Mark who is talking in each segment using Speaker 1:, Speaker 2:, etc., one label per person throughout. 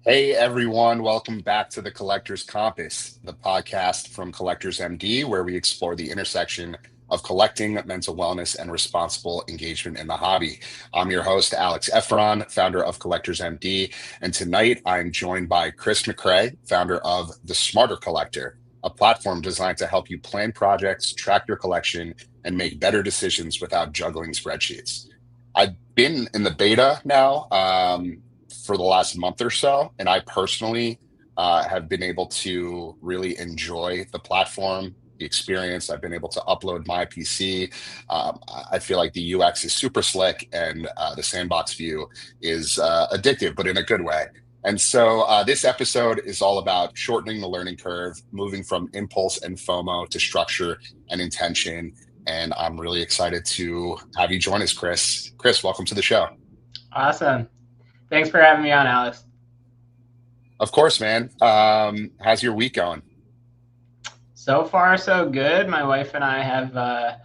Speaker 1: Hey everyone, welcome back to the Collector's Compass, the podcast from Collectors MD, where we explore the intersection of collecting, mental wellness, and responsible engagement in the hobby. I'm your host, Alex Efron, founder of Collectors MD, and tonight I'm joined by Chris MacRae, founder of The Smarter Collector, a platform designed to help you plan projects, track your collection, and make better decisions without juggling spreadsheets. I've been in the beta now. For the last month or so. And I personally have been able to really enjoy the platform, the experience. I've been able to upload my PC. I feel like the UX is super slick and the sandbox view is addictive, but in a good way. And so this episode is all about shortening the learning curve, moving from impulse and FOMO to structure and intention. And I'm really excited to have you join us, Chris. Chris, welcome to the show.
Speaker 2: Awesome. Thanks for having me on, Alex.
Speaker 1: Of course, man. How's your week going?
Speaker 2: So far, so good. My wife and I have a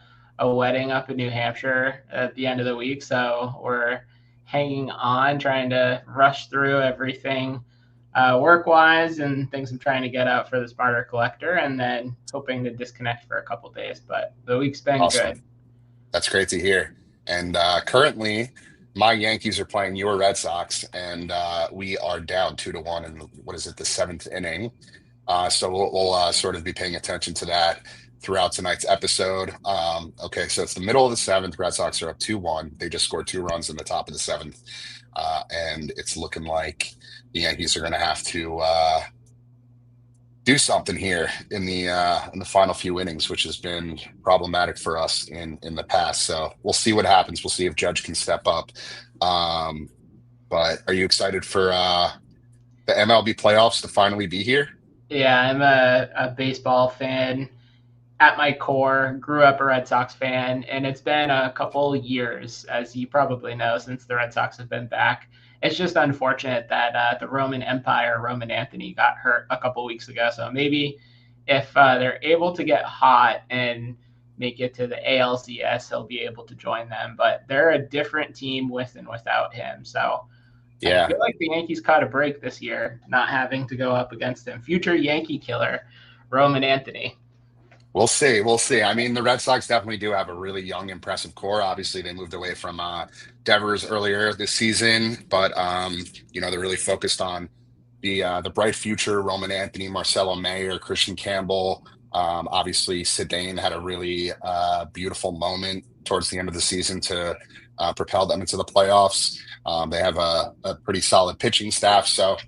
Speaker 2: wedding up in New Hampshire at the end of the week, so we're hanging on, trying to rush through everything work-wise and things I'm trying to get out for the Smarter Collector, and then hoping to disconnect for a couple days. But the week's been
Speaker 1: Awesome.
Speaker 2: good.
Speaker 1: That's great to hear. And currently, my Yankees are playing your Red Sox, and we are down 2-1 in what is it, the seventh inning. So we'll sort of be paying attention to that throughout tonight's episode. Okay, so it's the middle of the seventh. Red Sox are up 2-1. They just scored 2 runs in the top of the seventh, and it's looking like the Yankees are going to have to do something here in the final few innings, which has been problematic for us in the past. So we'll see what happens. We'll see if Judge can step up. But are you excited for the MLB playoffs to finally be here?
Speaker 2: Yeah, I'm a baseball fan at my core, grew up a Red Sox fan, and it's been a couple years, as you probably know, since the Red Sox have been back. It's just unfortunate that the Roman Empire, Roman Anthony, got hurt a couple weeks ago. So maybe if they're able to get hot and make it to the ALCS, he'll be able to join them. But they're a different team with and without him. So I
Speaker 1: Yeah,
Speaker 2: feel like the Yankees caught a break this year, not having to go up against him. Future Yankee killer, Roman Anthony.
Speaker 1: we'll see. We'll see. I mean, the Red Sox definitely do have a really young, impressive core. Obviously, they moved away from Devers earlier this season, but they're really focused on the bright future. Roman Anthony, Marcelo Mayer, Christian Campbell. Obviously, Sedane had a really beautiful moment towards the end of the season to propel them into the playoffs. They have a pretty solid pitching staff. So,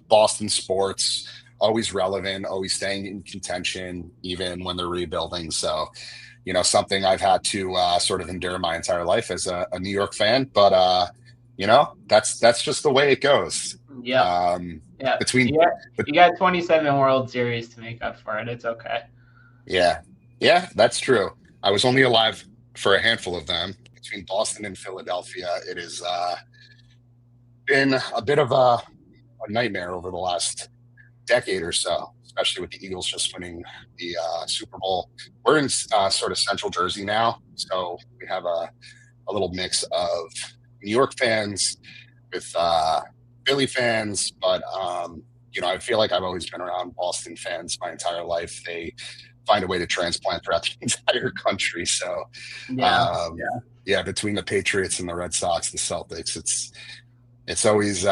Speaker 1: Boston sports, always relevant, always staying in contention, even when they're rebuilding. So, something I've had to sort of endure my entire life as a New York fan. But, that's just the way it goes.
Speaker 2: Yep. Yeah.
Speaker 1: Between,
Speaker 2: You got 27 World Series to make up for it. It's okay.
Speaker 1: yeah, yeah, that's true. I was only alive for a handful of them. Between Boston and Philadelphia, it has been a bit of a nightmare over the last decade or so, especially with the Eagles just winning the Super Bowl. We're in sort of central Jersey now, so we have a little mix of New York fans with Philly fans, but I feel like I've always been around Boston fans my entire life. They find a way to transplant throughout the entire country. So,
Speaker 2: Yeah.
Speaker 1: yeah, between the Patriots and the Red Sox, the Celtics, it's always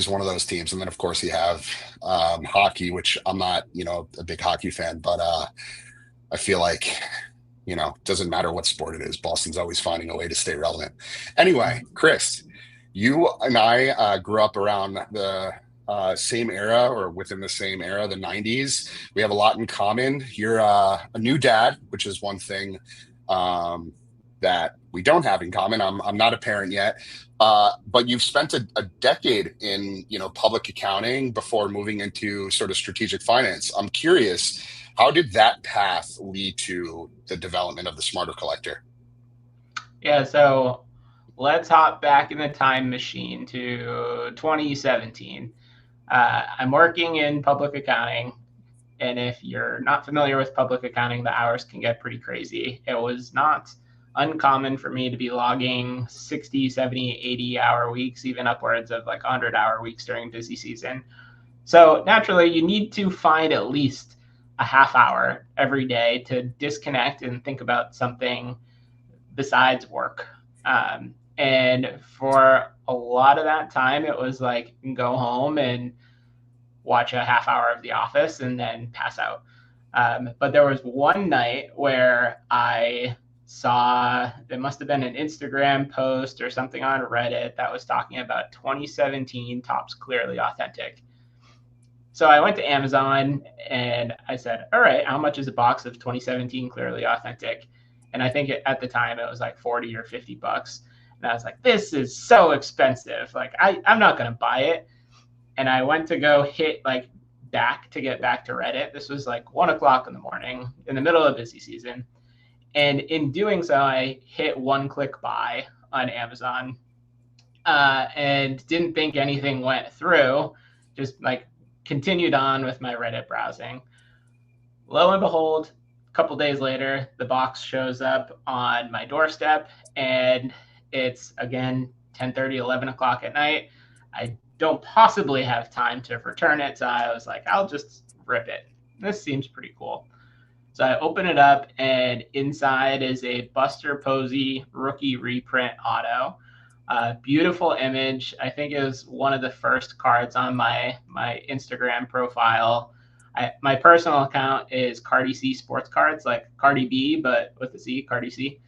Speaker 1: one of those teams. And then of course you have hockey, which I'm not a big hockey fan, but I feel like doesn't matter what sport it is, Boston's always finding a way to stay relevant. Anyway, Chris, you and I grew up around the same era or within the same era, the 90s. We have a lot in common. You're a new dad, which is one thing that we don't have in common. I'm not a parent yet, but you've spent a decade in public accounting before moving into sort of strategic finance. I'm curious, how did that path lead to the development of the Smarter Collector?
Speaker 2: Yeah. So let's hop back in the time machine to 2017. I'm working in public accounting. And if you're not familiar with public accounting, the hours can get pretty crazy. It was not uncommon for me to be logging 60, 70, 80-hour weeks, even upwards of like 100-hour weeks during busy season. So naturally, you need to find at least a half hour every day to disconnect and think about something besides work. And for a lot of that time, it was like go home and watch a half hour of The Office and then pass out. But there was one night where I saw, it must have been an Instagram post or something on Reddit that was talking about 2017 Topps Clearly Authentic. So I went to Amazon and I said, all right, how much is a box of 2017 Clearly Authentic? And I think at the time it was like 40 or 50 bucks. And I was like, this is so expensive. Like, I'm not going to buy it. And I went to go hit like back to get back to Reddit. This was like 1 o'clock in the morning in the middle of busy season. And in doing so, I hit one-click buy on Amazon and didn't think anything went through, just like continued on with my Reddit browsing. Lo and behold, a couple days later, the box shows up on my doorstep, and it's again 10:30, 11 o'clock at night. I don't possibly have time to return it, so I was like, I'll just rip it. This seems pretty cool. So I open it up, and inside is a Buster Posey rookie reprint auto. Beautiful image. I think it was one of the first cards on my Instagram profile. My personal account is Cardi C Sports Cards, like Cardi B, but with a C, Cardi C.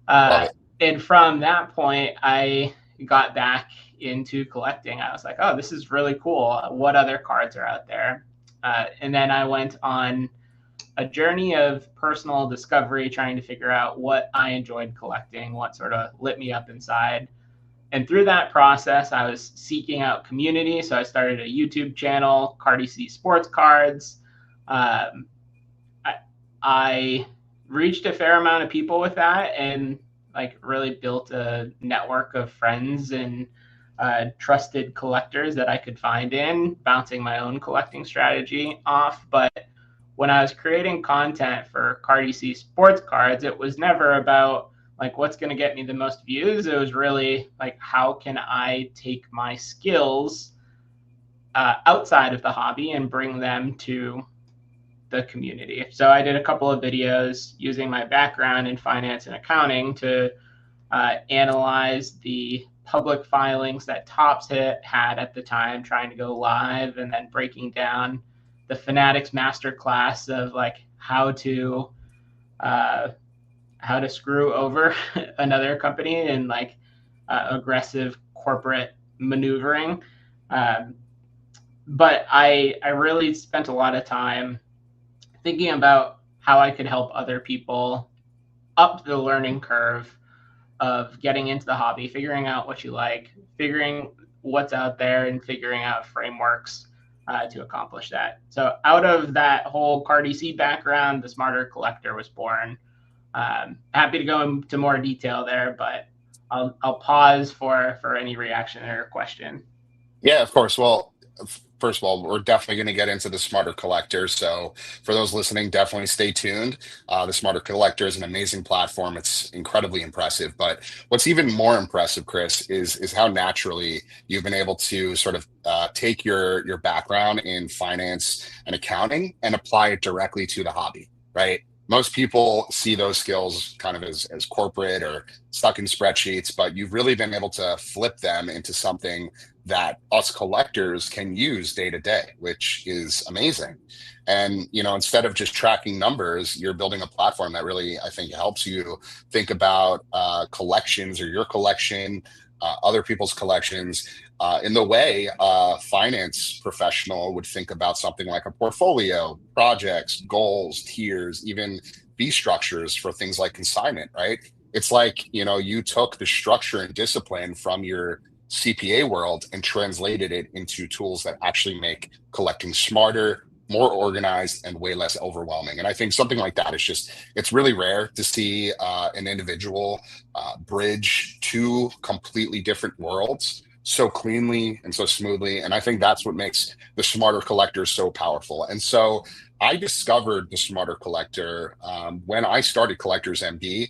Speaker 2: And from that point, I got back into collecting. I was like, oh, this is really cool. What other cards are out there? And then I went on a journey of personal discovery, trying to figure out what I enjoyed collecting, what sort of lit me up inside. And through that process, I was seeking out community. So I started a YouTube channel, Cardi C Sports Cards. I reached a fair amount of people with that, and like really built a network of friends and trusted collectors that I could find in, bouncing my own collecting strategy off. But when I was creating content for Cardi C Sports Cards, it was never about like what's going to get me the most views. It was really like, how can I take my skills outside of the hobby and bring them to the community. So I did a couple of videos using my background in finance and accounting to analyze the public filings that Topps had at the time, trying to go live, and then breaking down the Fanatics masterclass of like how to screw over another company and like aggressive corporate maneuvering. But I really spent a lot of time thinking about how I could help other people up the learning curve of getting into the hobby, figuring out what you like, figuring what's out there, and figuring out frameworks to accomplish that. So out of that whole Cardi C background, the Smarter Collector was born. Happy to go into more detail there, but I'll pause for any reaction or question.
Speaker 1: Yeah, of course. Well, first of all, we're definitely going to get into the Smarter Collector. So for those listening, definitely stay tuned. The Smarter Collector is an amazing platform. It's incredibly impressive. But what's even more impressive, Chris, is how naturally you've been able to sort of take your background in finance and accounting and apply it directly to the hobby, right? Most people see those skills kind of as corporate or stuck in spreadsheets, but you've really been able to flip them into something that us collectors can use day to day, which is amazing. And, you know, instead of just tracking numbers, you're building a platform that really, I think, helps you think about collections or your collection, other people's collections, in the way a finance professional would think about something like a portfolio, projects, goals, tiers, even fee structures for things like consignment, right? It's like, you know, you took the structure and discipline from your CPA world and translated it into tools that actually make collecting smarter, more organized, and way less overwhelming. And I think something like that is just, it's really rare to see an individual bridge two completely different worlds so cleanly and so smoothly. And I think that's what makes the Smarter Collector so powerful. And so I discovered the Smarter Collector when I started Collectors MD.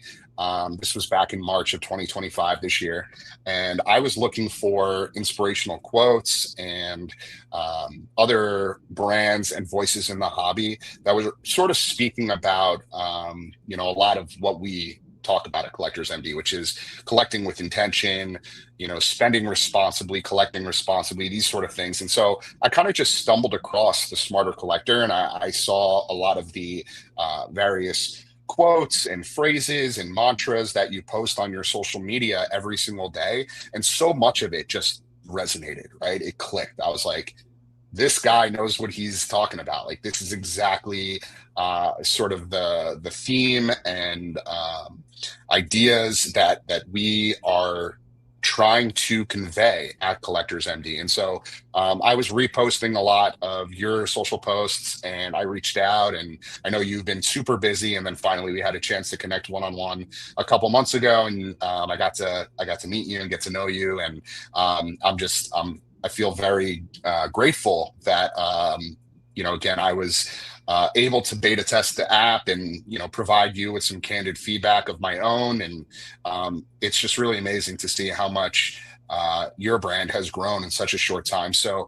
Speaker 1: This was back in March of 2025 this year. And I was looking for inspirational quotes and other brands and voices in the hobby that was sort of speaking about, a lot of what we talk about at Collectors MD, which is collecting with intention, spending responsibly, collecting responsibly, these sort of things. And so I kind of just stumbled across the Smarter Collector, and I saw a lot of the various quotes and phrases and mantras that you post on your social media every single day. And so much of it just resonated, right? It clicked. I was like, this guy knows what he's talking about. Like, this is exactly sort of the theme and ideas that we are trying to convey at Collectors MD. And so I was reposting a lot of your social posts, and I reached out, and I know you've been super busy. And then finally we had a chance to connect one-on-one a couple months ago. And I got to meet you and get to know you. And I feel very grateful that, again, I was able to beta test the app and, provide you with some candid feedback of my own. And it's just really amazing to see how much your brand has grown in such a short time. So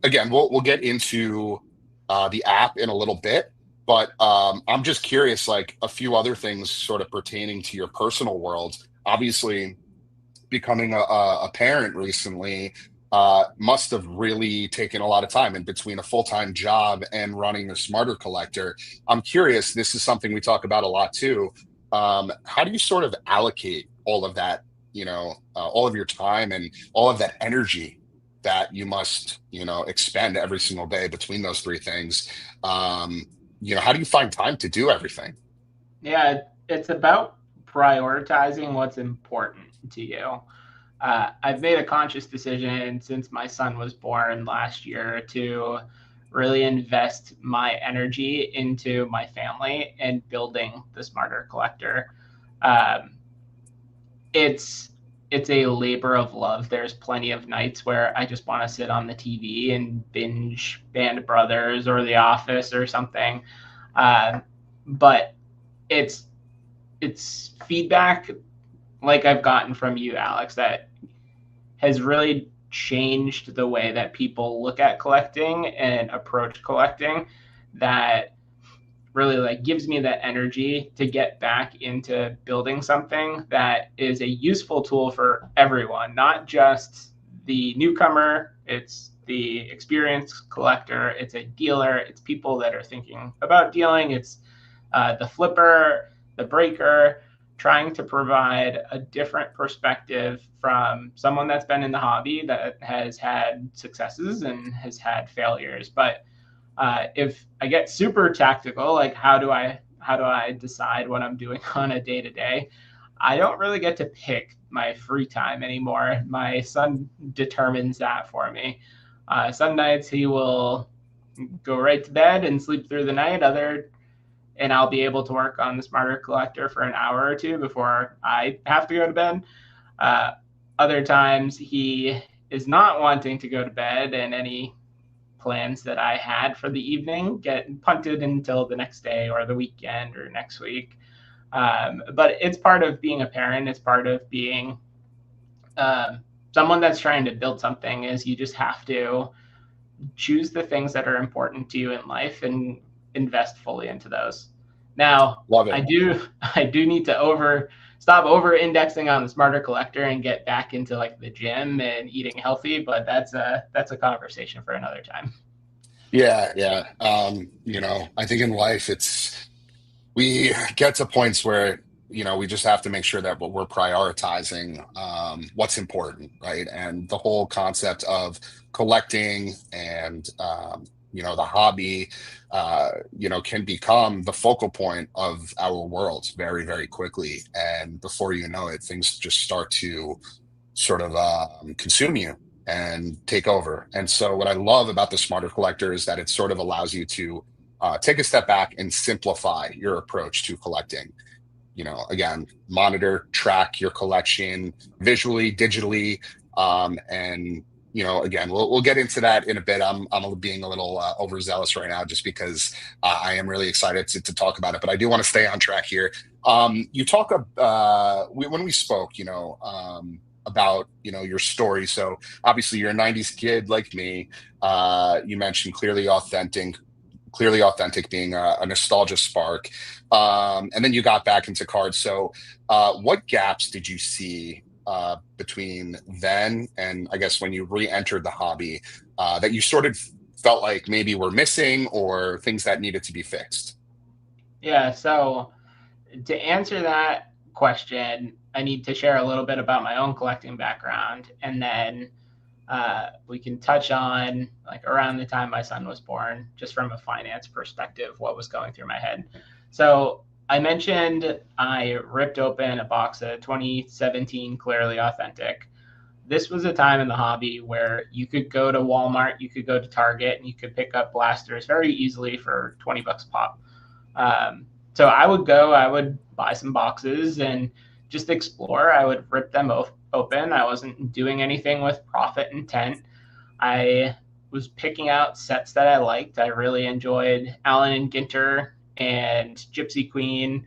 Speaker 1: again, we'll get into the app in a little bit, but I'm just curious, like a few other things sort of pertaining to your personal world. Obviously, becoming a parent recently must have really taken a lot of time in between a full-time job and running the Smarter Collector. I'm curious, this is something we talk about a lot too. How do you sort of allocate all of that, all of your time and all of that energy that you must, expend every single day between those three things? How do you find time to do everything?
Speaker 2: Yeah, it's about prioritizing what's important to you. I've made a conscious decision since my son was born last year to really invest my energy into my family and building the Smarter Collector. Um, it's it's a labor of love. There's plenty of nights where I just want to sit on the TV and binge Band of Brothers or The Office or something. But it's it's feedback like I've gotten from you, Alex, that has really changed the way that people look at collecting and approach collecting, that really like gives me that energy to get back into building something that is a useful tool for everyone, not just the newcomer. It's the experienced collector, it's a dealer, it's people that are thinking about dealing, it's the flipper, the breaker, trying to provide a different perspective from someone that's been in the hobby that has had successes and has had failures. But if I get super tactical, like how do I decide what I'm doing on a day to day? I don't really get to pick my free time anymore. My son determines that for me. Some nights he will go right to bed and sleep through the night. And I'll be able to work on the Smarter Collector for an hour or two before I have to go to bed. Uh, Other times he is not wanting to go to bed, and any plans that I had for the evening get punted until the next day or the weekend or next week. But it's part of being a parent. It's part of being someone that's trying to build something. Is you just have to choose the things that are important to you in life and invest fully into those. Now,
Speaker 1: Love
Speaker 2: I
Speaker 1: it.
Speaker 2: do I do need to stop over indexing on the Smarter Collector and get back into like the gym and eating healthy, but that's a conversation for another time.
Speaker 1: Yeah, yeah. I think in life we get to points where, we just have to make sure that what we're prioritizing, what's important, right? And the whole concept of collecting and, the hobby, can become the focal point of our world very, very quickly. And before you know it, things just start to sort of consume you and take over. And so, what I love about the Smarter Collector is that it sort of allows you to take a step back and simplify your approach to collecting. Again, monitor, track your collection visually, digitally, And again, we'll get into that in a bit. I'm being a little overzealous right now, just because I am really excited to talk about it. But I do want to stay on track here. You talk when we spoke, about your story. So obviously you're a '90s kid like me. You mentioned clearly authentic being a nostalgia spark, and then you got back into cards. So what gaps did you see between then and I guess when you re-entered the hobby, that you sort of felt like maybe were missing, or things that needed to be fixed?
Speaker 2: Yeah, so to answer that question, I need to share a little bit about my own collecting background, and then we can touch on like around the time my son was born, just from a finance perspective, what was going through my head. So I mentioned I ripped open a box of 2017 Clearly Authentic. This was a time in the hobby where you could go to Walmart, you could go to Target, and you could pick up blasters very easily for $20 a pop. So I would buy some boxes and just explore. I would rip them open. I wasn't doing anything with profit intent. I was picking out sets that I liked. I really enjoyed Allen and Ginter and Gypsy Queen.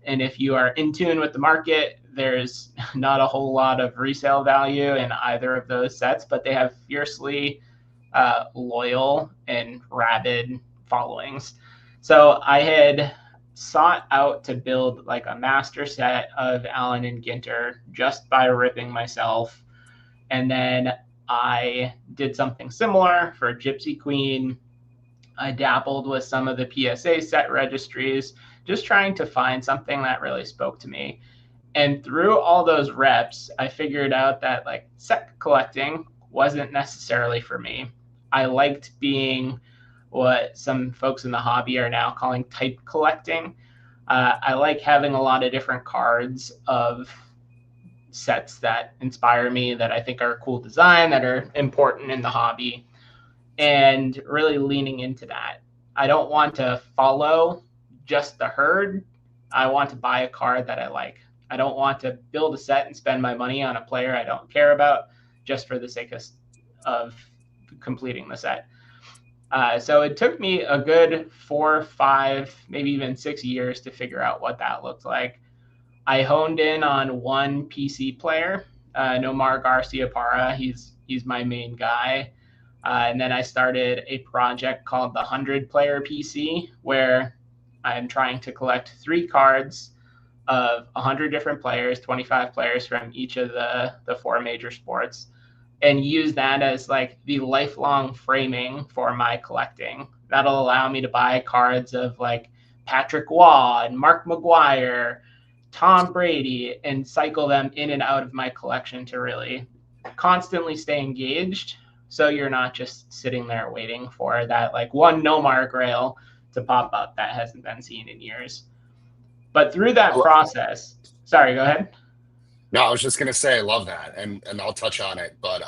Speaker 2: And if you are in tune with the market, there's not a whole lot of resale value in either of those sets, but they have fiercely loyal and rabid followings. So I had sought out to build like a master set of Allen and Ginter just by ripping myself. And then I did something similar for Gypsy Queen. I dabbled with some of the PSA set registries, just trying to find something that really spoke to me. And through all those reps, I figured out that like set collecting wasn't necessarily for me. I liked being what some folks in the hobby are now calling type collecting. I like having a lot of different cards of sets that inspire me, that I think are a cool design, that are important in the hobby, and really leaning into that. I don't want to follow just the herd. I want to buy a card that I like. I don't want to build a set and spend my money on a player I don't care about just for the sake of completing the set. So it took me a good 4, 5, maybe even 6 years to figure out what that looked like. I honed in on one PC player, Nomar Garcia Parra. He's my main guy. And then I started a project called the 100-player PC, where I'm trying to collect 3 cards of 100 different players, 25 players from each of the 4 major sports, and use that as like the lifelong framing for my collecting. That'll allow me to buy cards of like Patrick Waugh and Mark McGuire, Tom Brady, and cycle them in and out of my collection to really constantly stay engaged. So you're not just sitting there waiting for that like one Nomar Grail to pop up that hasn't been seen in years. But through that process, sorry, go ahead.
Speaker 1: No, I was just gonna say I love that, and I'll touch on it. But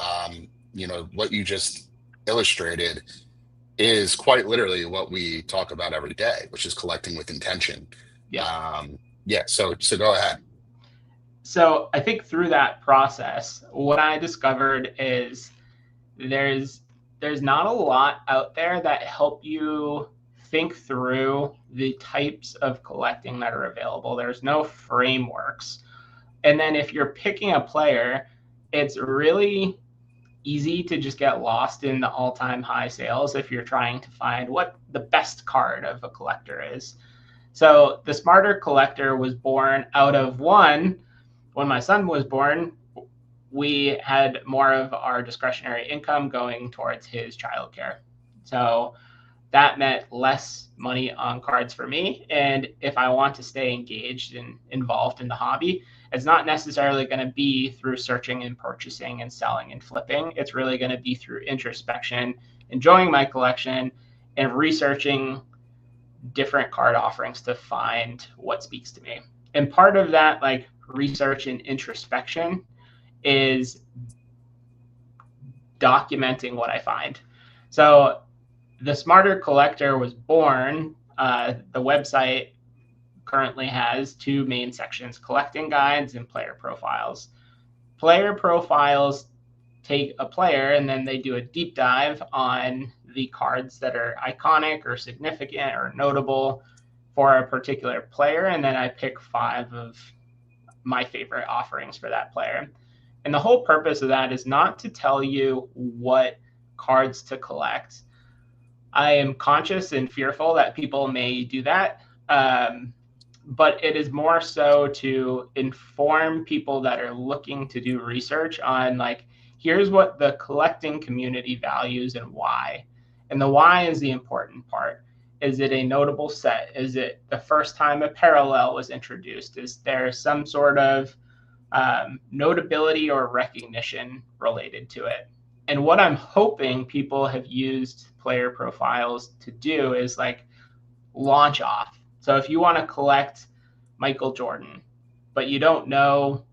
Speaker 1: what you just illustrated is quite literally what we talk about every day, which is collecting with intention.
Speaker 2: Yeah.
Speaker 1: Yeah. So go ahead.
Speaker 2: So I think through that process, what I discovered is there's not a lot out there that help you think through the types of collecting that are available. There's no frameworks. And then if you're picking a player, it's really easy to just get lost in the all-time high sales if you're trying to find what the best card of a collector is. So the Smarter Collector was born out of one, when my son was born, we had more of our discretionary income going towards his childcare. So that meant less money on cards for me. And if I want to stay engaged and involved in the hobby, it's not necessarily going to be through searching and purchasing and selling and flipping. It's really going to be through introspection, enjoying my collection, and researching different card offerings to find what speaks to me. And part of that, like research and introspection, is documenting what I find. So the Smarter Collector was born. The website currently has 2 main sections: collecting guides and player profiles. Player profiles take a player and then they do a deep dive on the cards that are iconic or significant or notable for a particular player, and then I pick 5 of my favorite offerings for that player. And the whole purpose of that is not to tell you what cards to collect. I am conscious and fearful that people may do that. But it is more so to inform people that are looking to do research on, like, here's what the collecting community values and why. And the why is the important part. Is it a notable set? Is it the first time a parallel was introduced? Is there some sort of notability or recognition related to it? And what I'm hoping people have used player profiles to do is like launch off. So if you want to collect Michael Jordan, but you don't know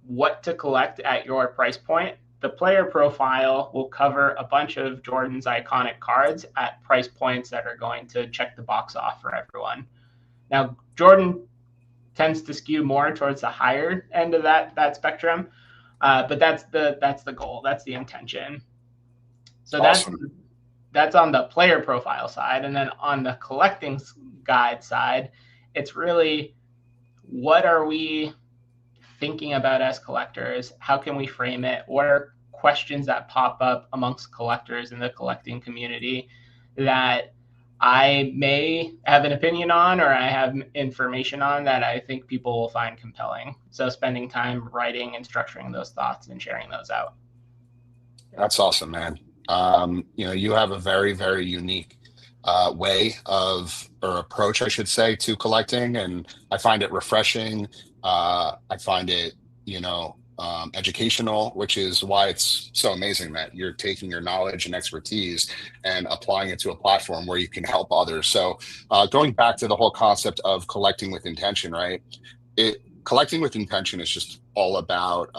Speaker 2: what to collect at your price point, the player profile will cover a bunch of Jordan's iconic cards at price points that are going to check the box off for everyone. Now, Jordan tends to skew more towards the higher end of that spectrum, but that's the goal. That's the intention. So awesome. That's on the player profile side. And then on the collecting guide side, it's really, what are we thinking about as collectors? How can we frame it? What are questions that pop up amongst collectors in the collecting community that I may have an opinion on, or I have information on that I think people will find compelling? So spending time writing and structuring those thoughts and sharing those out.
Speaker 1: That's awesome, man. You have a very, very unique way of, or approach, I should say, to collecting. And I find it refreshing. I find it, educational, which is why it's so amazing that you're taking your knowledge and expertise and applying it to a platform where you can help others. So going back to the whole concept of collecting with intention, right? Collecting with intention is just all about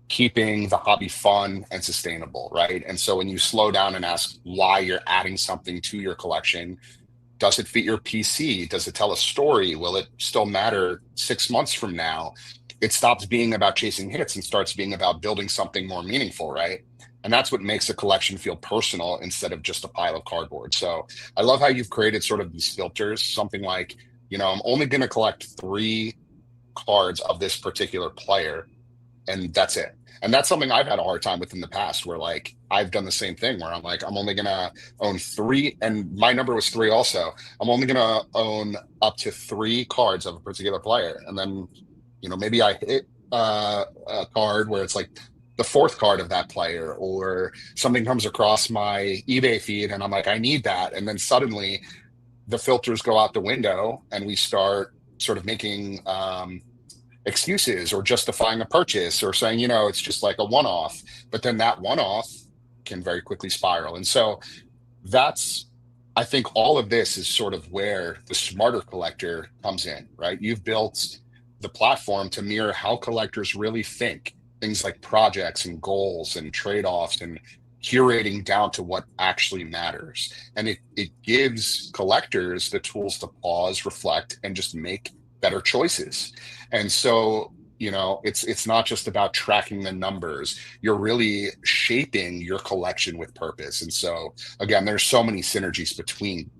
Speaker 1: keeping the hobby fun and sustainable, right? And so when you slow down and ask why you're adding something to your collection, does it fit your PC? Does it tell a story? Will it still matter 6 months from now? It stops being about chasing hits and starts being about building something more meaningful, right? And that's what makes a collection feel personal instead of just a pile of cardboard. So I love how you've created sort of these filters, something like, I'm only going to collect 3 cards of this particular player, and that's it. And that's something I've had a hard time with in the past, where like I've done the same thing where I'm like, I'm only going to own 3. And my number was 3 also. I'm only going to own up to 3 cards of a particular player. And then, maybe I hit a card where it's like the 4th card of that player, or something comes across my eBay feed and I'm like, I need that. And then suddenly the filters go out the window and we start sort of making, excuses or justifying a purchase or saying, it's just like a one-off, but then that one-off can very quickly spiral. And so I think all of this is sort of where the smarter collector comes in, right? You've built the platform to mirror how collectors really think, things like projects and goals and trade-offs and curating down to what actually matters. And it gives collectors the tools to pause, reflect, and just make better choices. And so, it's not just about tracking the numbers. You're really shaping your collection with purpose. And so, again, there's so many synergies between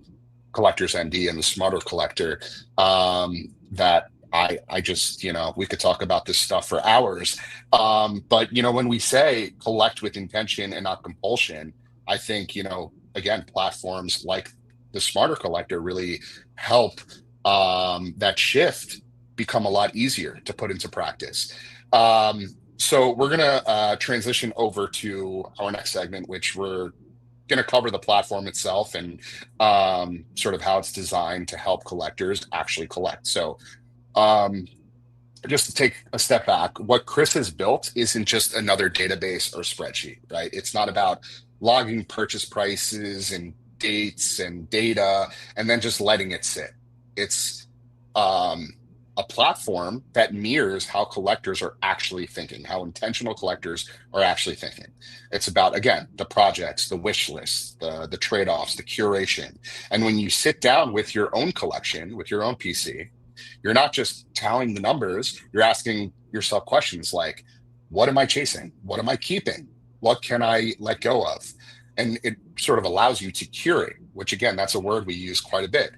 Speaker 1: Collectors MD and the smarter collector that I just, we could talk about this stuff for hours. But, when we say collect with intention and not compulsion, I think, again, platforms like the smarter collector really help that shift become a lot easier to put into practice. So we're going to transition over to our next segment, which we're going to cover the platform itself and sort of how it's designed to help collectors actually collect. So just to take a step back, what Chris has built isn't just another database or spreadsheet, right? It's not about logging purchase prices and dates and data and then just letting it sit. It's a platform that mirrors how collectors are actually thinking, how intentional collectors are actually thinking. It's about, again, the projects, the wish lists, the trade-offs, the curation. And when you sit down with your own collection, with your own PC, you're not just tallying the numbers, you're asking yourself questions like, What am I chasing? What am I keeping? What can I let go of? And it sort of allows you to curate, which again, that's a word we use quite a bit.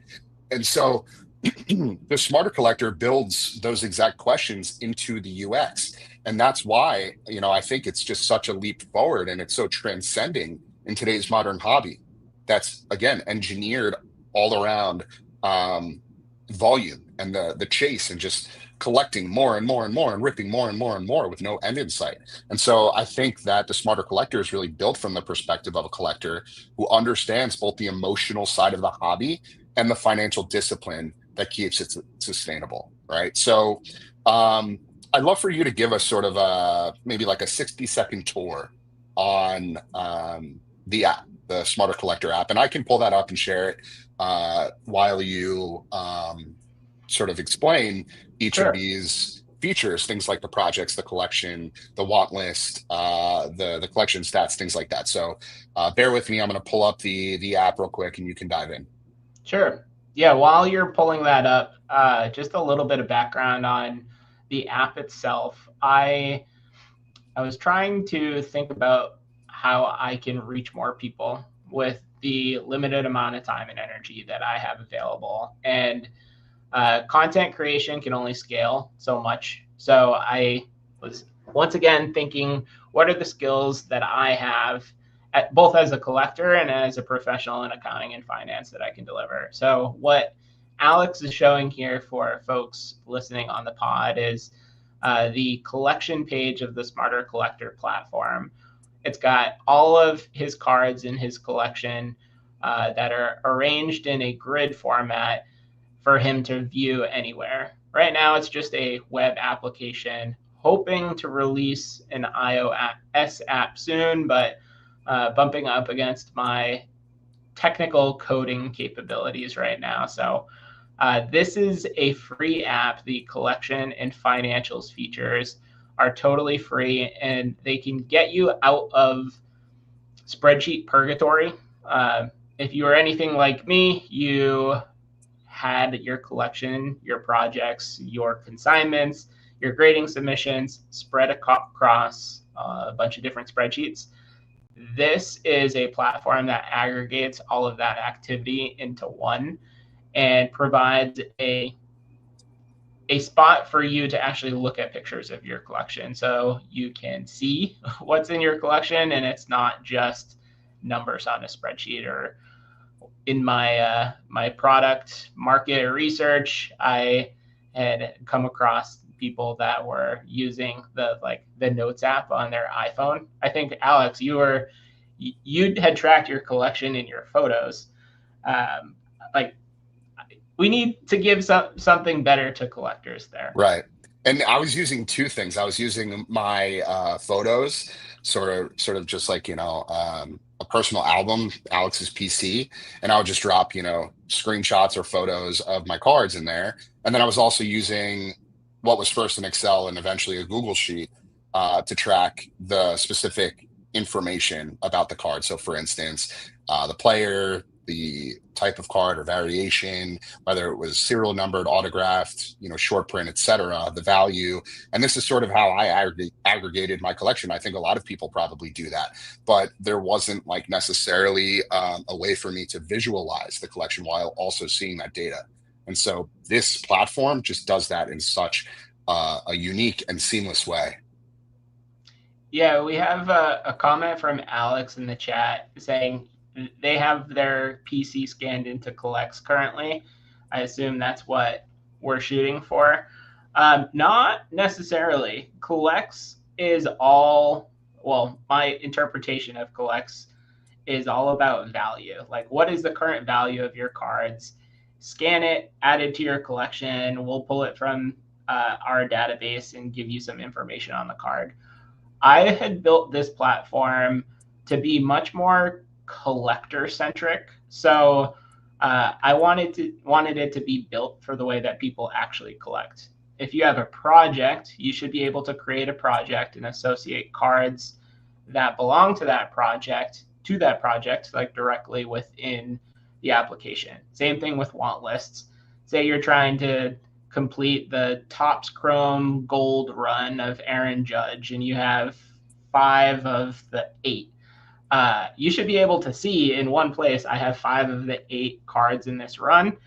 Speaker 1: And so the smarter collector builds those exact questions into the UX. And that's why, I think it's just such a leap forward and it's so transcending in today's modern hobby. That's again engineered all around volume and the chase and just collecting more and more and more and ripping more and more and more with no end in sight. And so I think that the smarter collector is really built from the perspective of a collector who understands both the emotional side of the hobby and the financial discipline that keeps it sustainable, right? So I'd love for you to give us sort of maybe like a 60-second tour on the app, the Smarter Collector app, and I can pull that up and share it while you sort of explain each of
Speaker 2: Sure.
Speaker 1: these features, things like the projects, the collection, the want list, the collection stats, things like that. So bear with me. I'm going to pull up the app real quick, and you can dive in.
Speaker 2: Sure. Yeah, while you're pulling that up, just a little bit of background on the app itself. I was trying to think about how I can reach more people with the limited amount of time and energy that I have available. And content creation can only scale so much. So I was once again thinking, what are the skills that I have both as a collector and as a professional in accounting and finance that I can deliver? So what Alex is showing here for folks listening on the pod is the collection page of the Smarter Collector platform. It's got all of his cards in his collection that are arranged in a grid format for him to view anywhere. Right now, it's just a web application, hoping to release an iOS app soon, but bumping up against my technical coding capabilities right now. So this is a free app. The collection and financials features are totally free, and they can get you out of spreadsheet purgatory. If you are anything like me, you had your collection, your projects, your consignments, your grading submissions spread across a bunch of different spreadsheets. This is a platform that aggregates all of that activity into one and provides a spot for you to actually look at pictures of your collection so you can see what's in your collection and it's not just numbers on a spreadsheet. Or in my my product market research, I had come across people that were using the notes app on their iPhone. I think Alex, you had tracked your collection in your photos. Like we need to give something better to collectors there.
Speaker 1: Right. And I was using two things. I was using my photos, sort of just like, a personal album, Alex's PC, and I would just drop, screenshots or photos of my cards in there. And then I was also using what was first in Excel and eventually a Google Sheet to track the specific information about the card. So for instance, the player, the type of card or variation, whether it was serial numbered, autographed, short print, etc., the value. And this is sort of how I aggregated my collection. I think a lot of people probably do that, but there wasn't like necessarily a way for me to visualize the collection while also seeing that data. And so this platform just does that in such a unique and seamless way.
Speaker 2: Yeah, we have a comment from Alex in the chat saying they have their PC scanned into Collects currently. I assume that's what we're shooting for. Not necessarily. Collects is my interpretation of Collects is all about value. Like, what is the current value of your cards? Scan it, add it to your collection. We'll pull it from our database and give you some information on the card. I had built this platform to be much more collector centric. So I wanted it to be built for the way that people actually collect. If you have a project, you should be able to create a project and associate cards that belong to that project like directly within the application. Same thing with want lists. Say you're trying to complete the Topps Chrome Gold run of Aaron Judge, and you have 5 of the 8. You should be able to see in one place, I have 5 of the 8 cards in this run,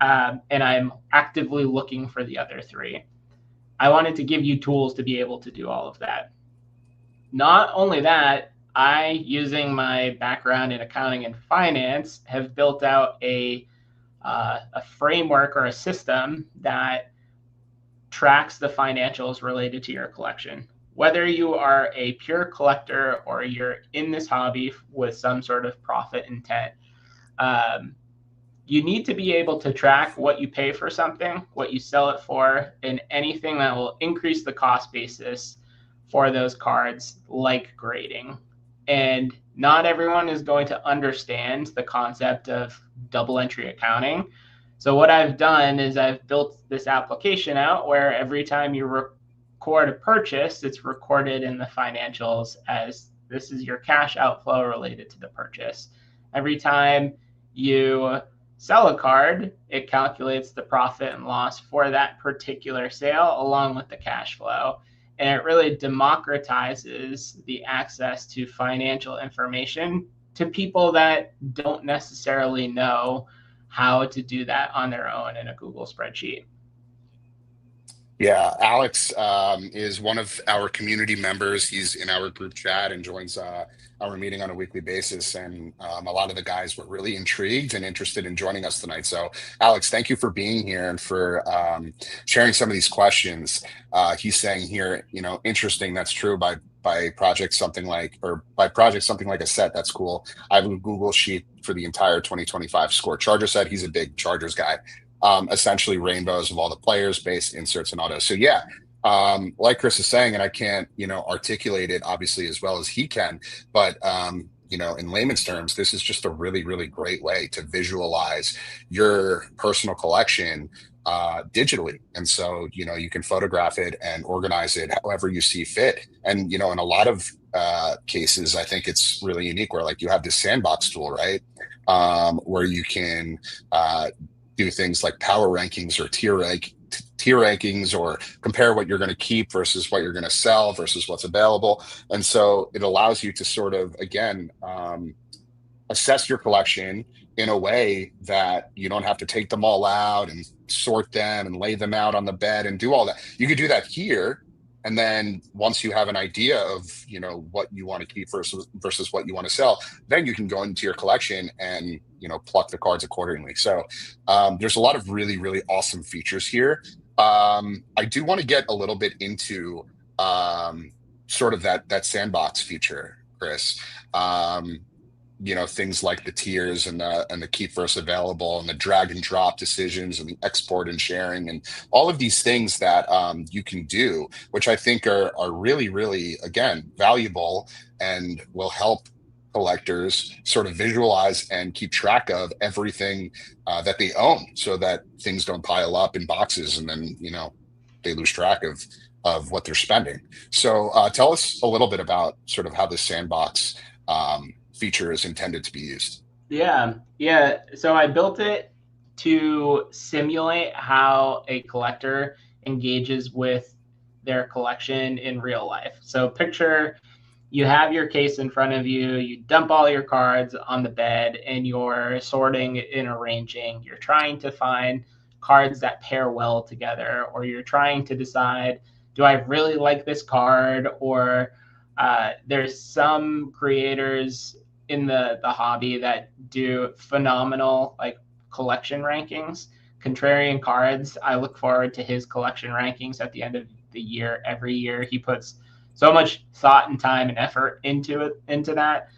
Speaker 2: and I'm actively looking for the other 3. I wanted to give you tools to be able to do all of that. Not only that, I, using my background in accounting and finance, have built out a framework or a system that tracks the financials related to your collection. Whether you are a pure collector or you're in this hobby with some sort of profit intent, you need to be able to track what you pay for something, what you sell it for, and anything that will increase the cost basis for those cards, like grading. And not everyone is going to understand the concept of double entry accounting. So what I've done is I've built this application out where every time you record a purchase, it's recorded in the financials as this is your cash outflow related to the purchase. Every time you sell a card, it calculates the profit and loss for that particular sale along with the cash flow. And it really democratizes the access to financial information to people that don't necessarily know how to do that on their own in a Google spreadsheet.
Speaker 1: Yeah, Alex is one of our community members. He's in our group chat and joins our meeting on a weekly basis. And a lot of the guys were really intrigued and interested in joining us tonight. So, Alex, thank you for being here and for sharing some of these questions. He's saying here, interesting. That's true. By project something like a set. That's cool. I have a Google sheet for the entire 2025 score Charger set. He's a big Chargers guy. Essentially rainbows of all the players, base, inserts, and autos. So yeah, like Chris is saying, and I can't, articulate it obviously as well as he can, but in layman's terms, this is just a really, really great way to visualize your personal collection digitally. And so, you can photograph it and organize it however you see fit. And, in a lot of cases, I think it's really unique where like you have this sandbox tool, right? Where you can do things like power rankings or tier rankings, or compare what you're going to keep versus what you're going to sell versus what's available. And so it allows you to sort of, again, assess your collection in a way that you don't have to take them all out and sort them and lay them out on the bed and do all that. You could do that here. And then once you have an idea of, what you want to keep versus what you want to sell, then you can go into your collection and, pluck the cards accordingly. So there's a lot of really, really awesome features here. I do want to get a little bit into sort of that sandbox feature, Chris. Things like the tiers and the keep versus available and the drag and drop decisions and the export and sharing and all of these things that you can do, which I think are really, really, again, valuable and will help collectors sort of visualize and keep track of everything that they own so that things don't pile up in boxes and then, they lose track of what they're spending. So tell us a little bit about sort of how this sandbox feature is intended to be used.
Speaker 2: Yeah. So I built it to simulate how a collector engages with their collection in real life. So picture you have your case in front of you, you dump all your cards on the bed, and you're sorting and arranging. You're trying to find cards that pair well together, or you're trying to decide, do I really like this card? Or there's some creators in the hobby that do phenomenal like collection rankings. Contrarian Cards, I look forward to his collection rankings at the end of the year. Every year he puts so much thought and time and effort into that.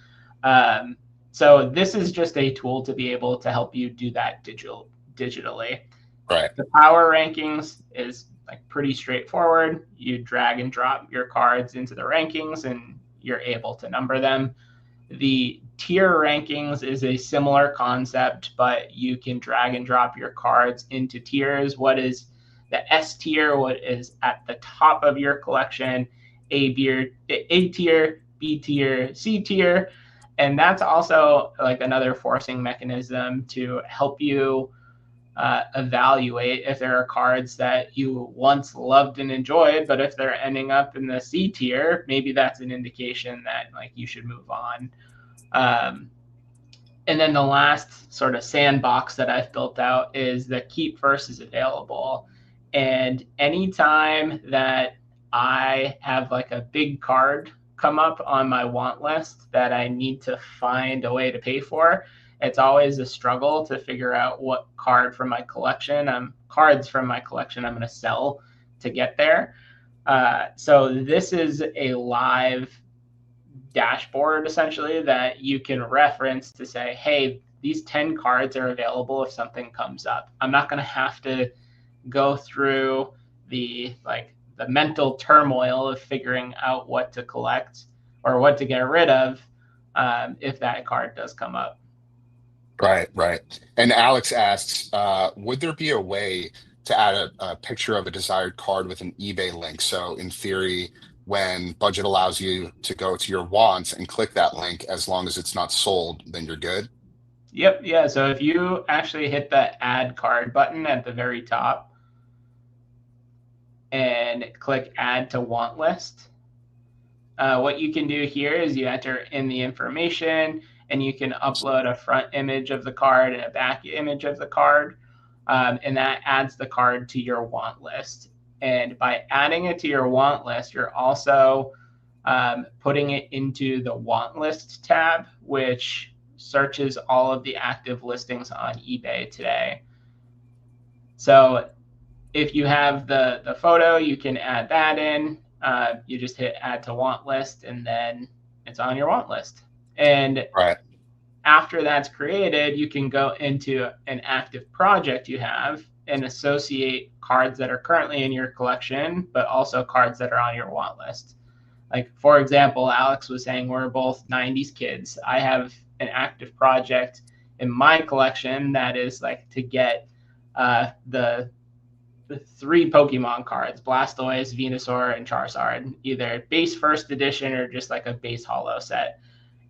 Speaker 2: So this is just a tool to be able to help you do that digitally.
Speaker 1: Right.
Speaker 2: The power rankings is like pretty straightforward. You drag and drop your cards into the rankings and you're able to number them. The tier rankings is a similar concept, but you can drag and drop your cards into tiers. What is the S tier? What is at the top of your collection? A tier, B tier, C tier. And that's also like another forcing mechanism to help you evaluate if there are cards that you once loved and enjoyed, but if they're ending up in the C tier, maybe that's an indication that like you should move on. And then the last sort of sandbox that I've built out is the keep versus available. And anytime that I have like a big card come up on my want list that I need to find a way to pay for, it's always a struggle to figure out what cards from my collection I'm going to sell to get there. So this is a live dashboard essentially that you can reference to say, hey, these 10 cards are available if something comes up. I'm not going to have to go through the mental turmoil of figuring out what to collect or what to get rid of if that card does come up.
Speaker 1: Right, right. And Alex asks, would there be a way to add a picture of a desired card with an eBay link? So in theory, when budget allows you to go to your wants and click that link, as long as it's not sold, then you're good.
Speaker 2: Yep, yeah. So if you actually hit the add card button at the very top and click add to want list, what you can do here is you enter in the information and you can upload a front image of the card and a back image of the card. And that adds the card to your want list. And by adding it to your want list, you're also putting it into the want list tab, which searches all of the active listings on eBay today. So if you have the photo, you can add that in. You just hit add to want list, and then it's on your want list. And
Speaker 1: right.
Speaker 2: After that's created, you can go into an active project you have and associate cards that are currently in your collection, but also cards that are on your want list. Like, for example, Alex was saying we're both 90s kids. I have an active project in my collection that is like to get the 3 Pokemon cards, Blastoise, Venusaur, and Charizard, either base first edition or just like a base holo set.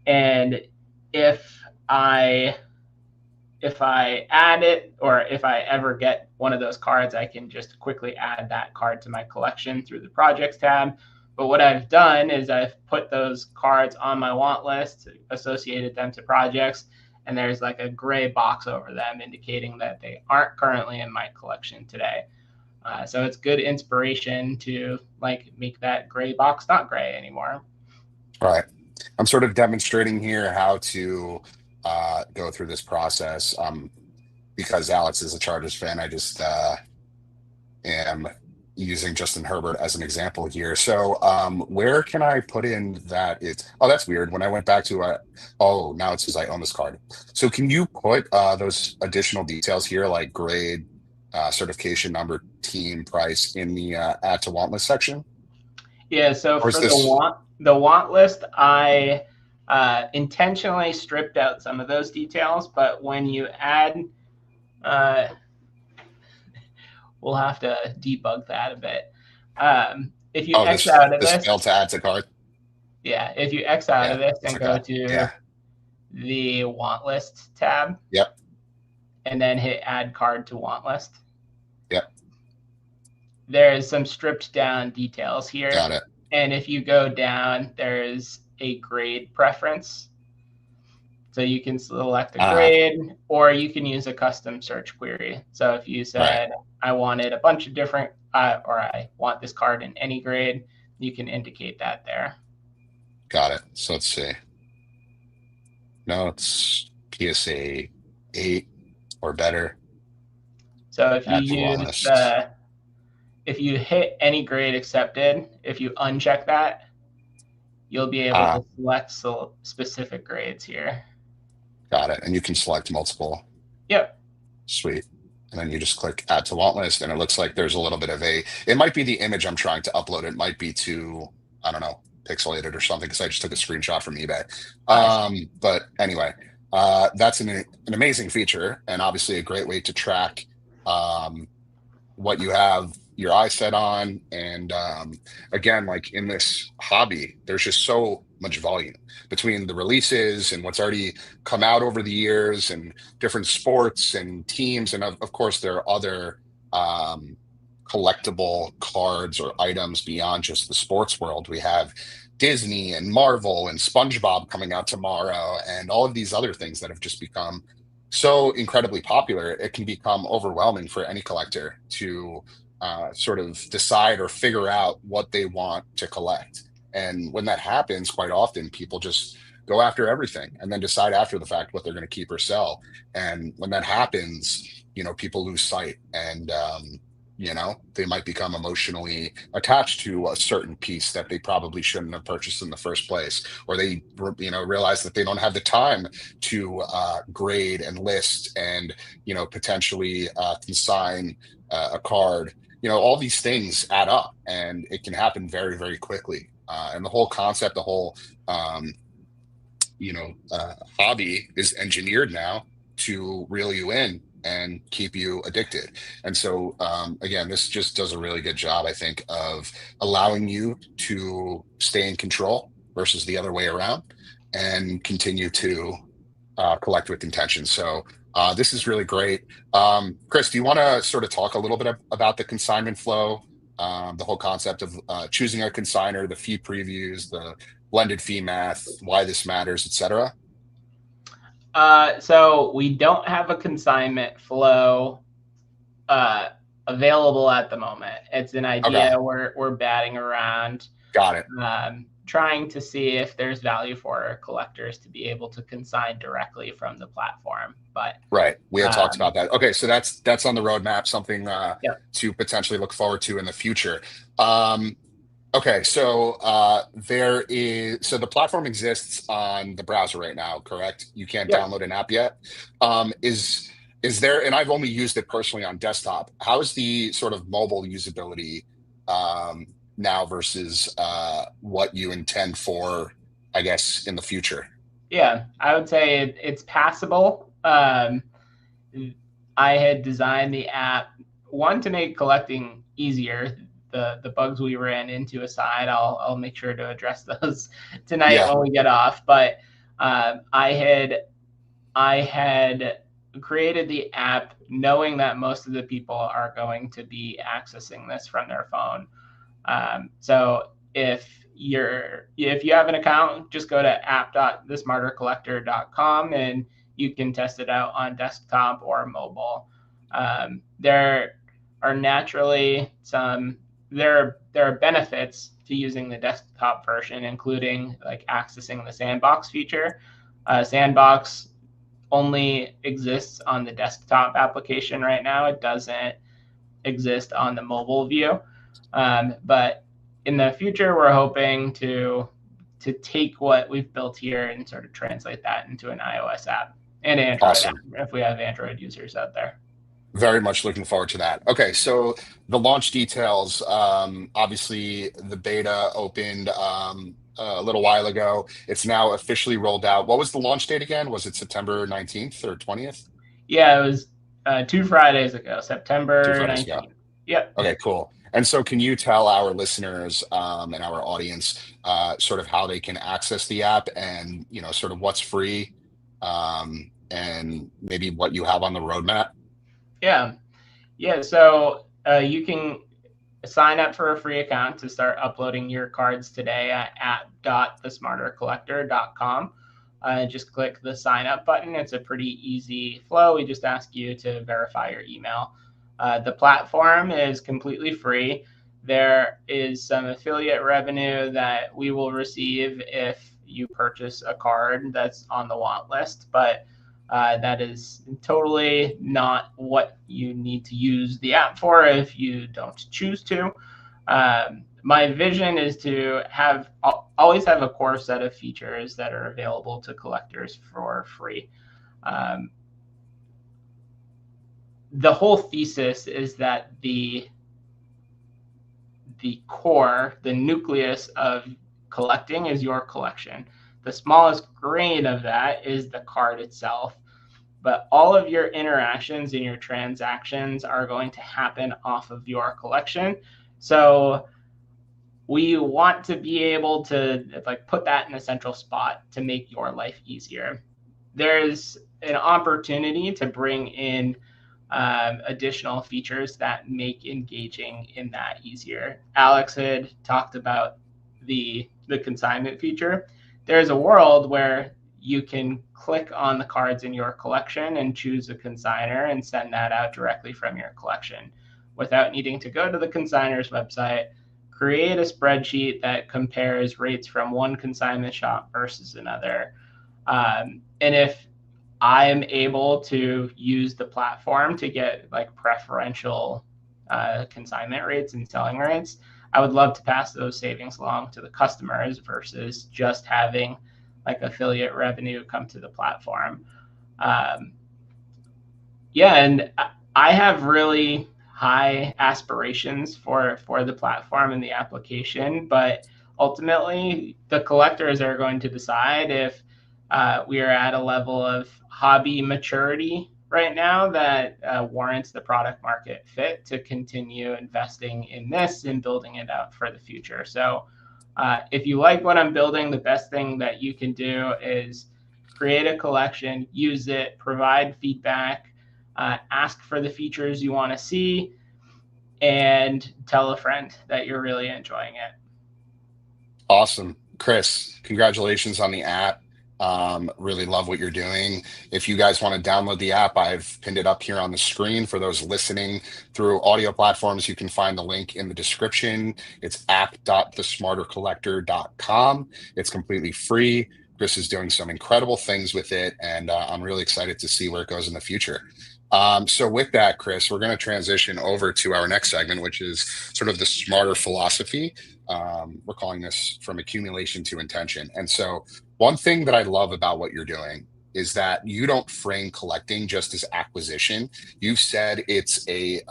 Speaker 2: And if I add it, or if I ever get one of those cards, I can just quickly add that card to my collection through the projects tab. But what I've done is I've put those cards on my want list, associated them to projects, and there's like a gray box over them indicating that they aren't currently in my collection today. So it's good inspiration to like make that gray box not gray anymore.
Speaker 1: Right. I'm sort of demonstrating here how to go through this process. Because Alex is a Chargers fan, I just am using Justin Herbert as an example here. So where can I put in that it's, oh, that's weird. When I went back to, now it says I own this card. So can you put those additional details here, like grade, certification number, team, price in the add to want list section?
Speaker 2: Yeah, so for the want list, I intentionally stripped out some of those details, but when you add, we'll have to debug that a bit. If you X out of this,
Speaker 1: failed to add to cart.
Speaker 2: Yeah, if you X out of this and go to the want list tab.
Speaker 1: Yep.
Speaker 2: And then hit add card to want list.
Speaker 1: Yep.
Speaker 2: There's some stripped down details here.
Speaker 1: Got it.
Speaker 2: And if you go down, there's a grade preference. So you can select a grade, or you can use a custom search query. So if you said, I wanted a bunch of different, or I want this card in any grade, you can indicate that there.
Speaker 1: Got it. So let's see. No, it's PSA 8 or better.
Speaker 2: So if if you hit any grade accepted, if you uncheck that, you'll be able to select specific grades here.
Speaker 1: Got it. And you can select multiple.
Speaker 2: Yep.
Speaker 1: Sweet. And then you just click add to want list, and it looks like there's a little bit of it might be the image I'm trying to upload. It might be too, I don't know, pixelated or something, because I just took a screenshot from eBay. But anyway, that's an amazing feature, and obviously a great way to track what you have your eye set on. And again, like in this hobby, there's just so much volume between the releases and what's already come out over the years and different sports and teams. And of course, there are other collectible cards or items beyond just the sports world. We have Disney and Marvel and SpongeBob coming out tomorrow, and all of these other things that have just become so incredibly popular. It can become overwhelming for any collector to sort of decide or figure out what they want to collect. And when that happens, quite often people just go after everything and then decide after the fact what they're going to keep or sell. And when that happens, people lose sight, and they might become emotionally attached to a certain piece that they probably shouldn't have purchased in the first place, or they realize that they don't have the time to grade and list and potentially consign a card. All these things add up, and it can happen very, very quickly. And the whole concept, the whole hobby is engineered now to reel you in and keep you addicted. And so, again, this just does a really good job, I think, of allowing you to stay in control versus the other way around, and continue to collect with intention. So this is really great. Chris, do you want to sort of talk a little bit about the consignment flow, the whole concept of choosing a consigner, the fee previews, the blended fee math, why this matters, etc.?
Speaker 2: So we don't have a consignment flow available at the moment. It's an idea we're batting around.
Speaker 1: Got it.
Speaker 2: Trying to see if there's value for collectors to be able to consign directly from the platform. But
Speaker 1: right, we had talked about that. Okay, so that's on the roadmap, something to potentially look forward to in the future. Okay, so the platform exists on the browser right now, correct? You can't download an app yet. Is there, and I've only used it personally on desktop, how is the sort of mobile usability now versus what you intend for, I guess, in the future?
Speaker 2: Yeah, I would say it's passable. I had designed the app, one, to make collecting easier. The bugs we ran into aside, I'll make sure to address those tonight when we get off. But I had created the app knowing that most of the people are going to be accessing this from their phone. So if you have an account, just go to app.thesmartercollector.com and you can test it out on desktop or mobile. There are naturally there are benefits to using the desktop version, including like accessing the sandbox feature. Sandbox only exists on the desktop application right now. It doesn't exist on the mobile view. But in the future, we're hoping to take what we've built here and sort of translate that into an iOS app and Android app, if we have Android users out there.
Speaker 1: Very much looking forward to that. Okay, so the launch details, obviously the beta opened a little while ago. It's now officially rolled out. What was the launch date again? Was it September 19th or 20th?
Speaker 2: Yeah, it was 2 Fridays ago, September 19th.
Speaker 1: Ago.
Speaker 2: Yep.
Speaker 1: Okay, cool. And so can you tell our listeners and our audience sort of how they can access the app, and sort of what's free, and maybe what you have on the roadmap?
Speaker 2: Yeah. So you can sign up for a free account to start uploading your cards today at app.thesmartercollector.com. Just click the sign up button. It's a pretty easy flow. We just ask you to verify your email. The platform is completely free. There is some affiliate revenue that we will receive if you purchase a card that's on the Wantlist, but that is totally not what you need to use the app for if you don't choose to. My vision is to always have a core set of features that are available to collectors for free. The whole thesis is that the core, the nucleus of collecting is your collection. The smallest grain of that is the card itself. but all of your interactions and your transactions are going to happen off of your collection. So we want to be able to like put that in a central spot to make your life easier. There's an opportunity to bring in additional features that make engaging in that easier. Alex had talked about the consignment feature. There's a world where you can click on the cards in your collection and choose a consigner and send that out directly from your collection without needing to go to the consigner's website, create a spreadsheet that compares rates from one consignment shop versus another. And if I'm able to use the platform to get like preferential consignment rates and selling rates, I would love to pass those savings along to the customers versus just having like affiliate revenue come to the platform. Yeah, and I have really high aspirations for the platform and the application, but ultimately the collectors are going to decide if we are at a level of hobby maturity right now that warrants the product market fit to continue investing in this and building it out for the future. So if you like what I'm building, the best thing that you can do is create a collection, use it, provide feedback, ask for the features you want to see, and tell a friend that you're really enjoying it.
Speaker 1: Awesome. Chris, congratulations on the app. Really love what you're doing. If you guys want to download the app, I've pinned it up here on the screen. For those listening through audio platforms, you can find the link in the description. It's app.thesmartercollector.com. It's completely free. Chris is doing some incredible things with it, and I'm really excited to see where it goes in the future. So with that, Chris, we're going to transition over to our next segment, which is sort of the smarter philosophy. We're calling this from accumulation to intention. And so one thing that I love about what you're doing is that you don't frame collecting just as acquisition. You've said it's a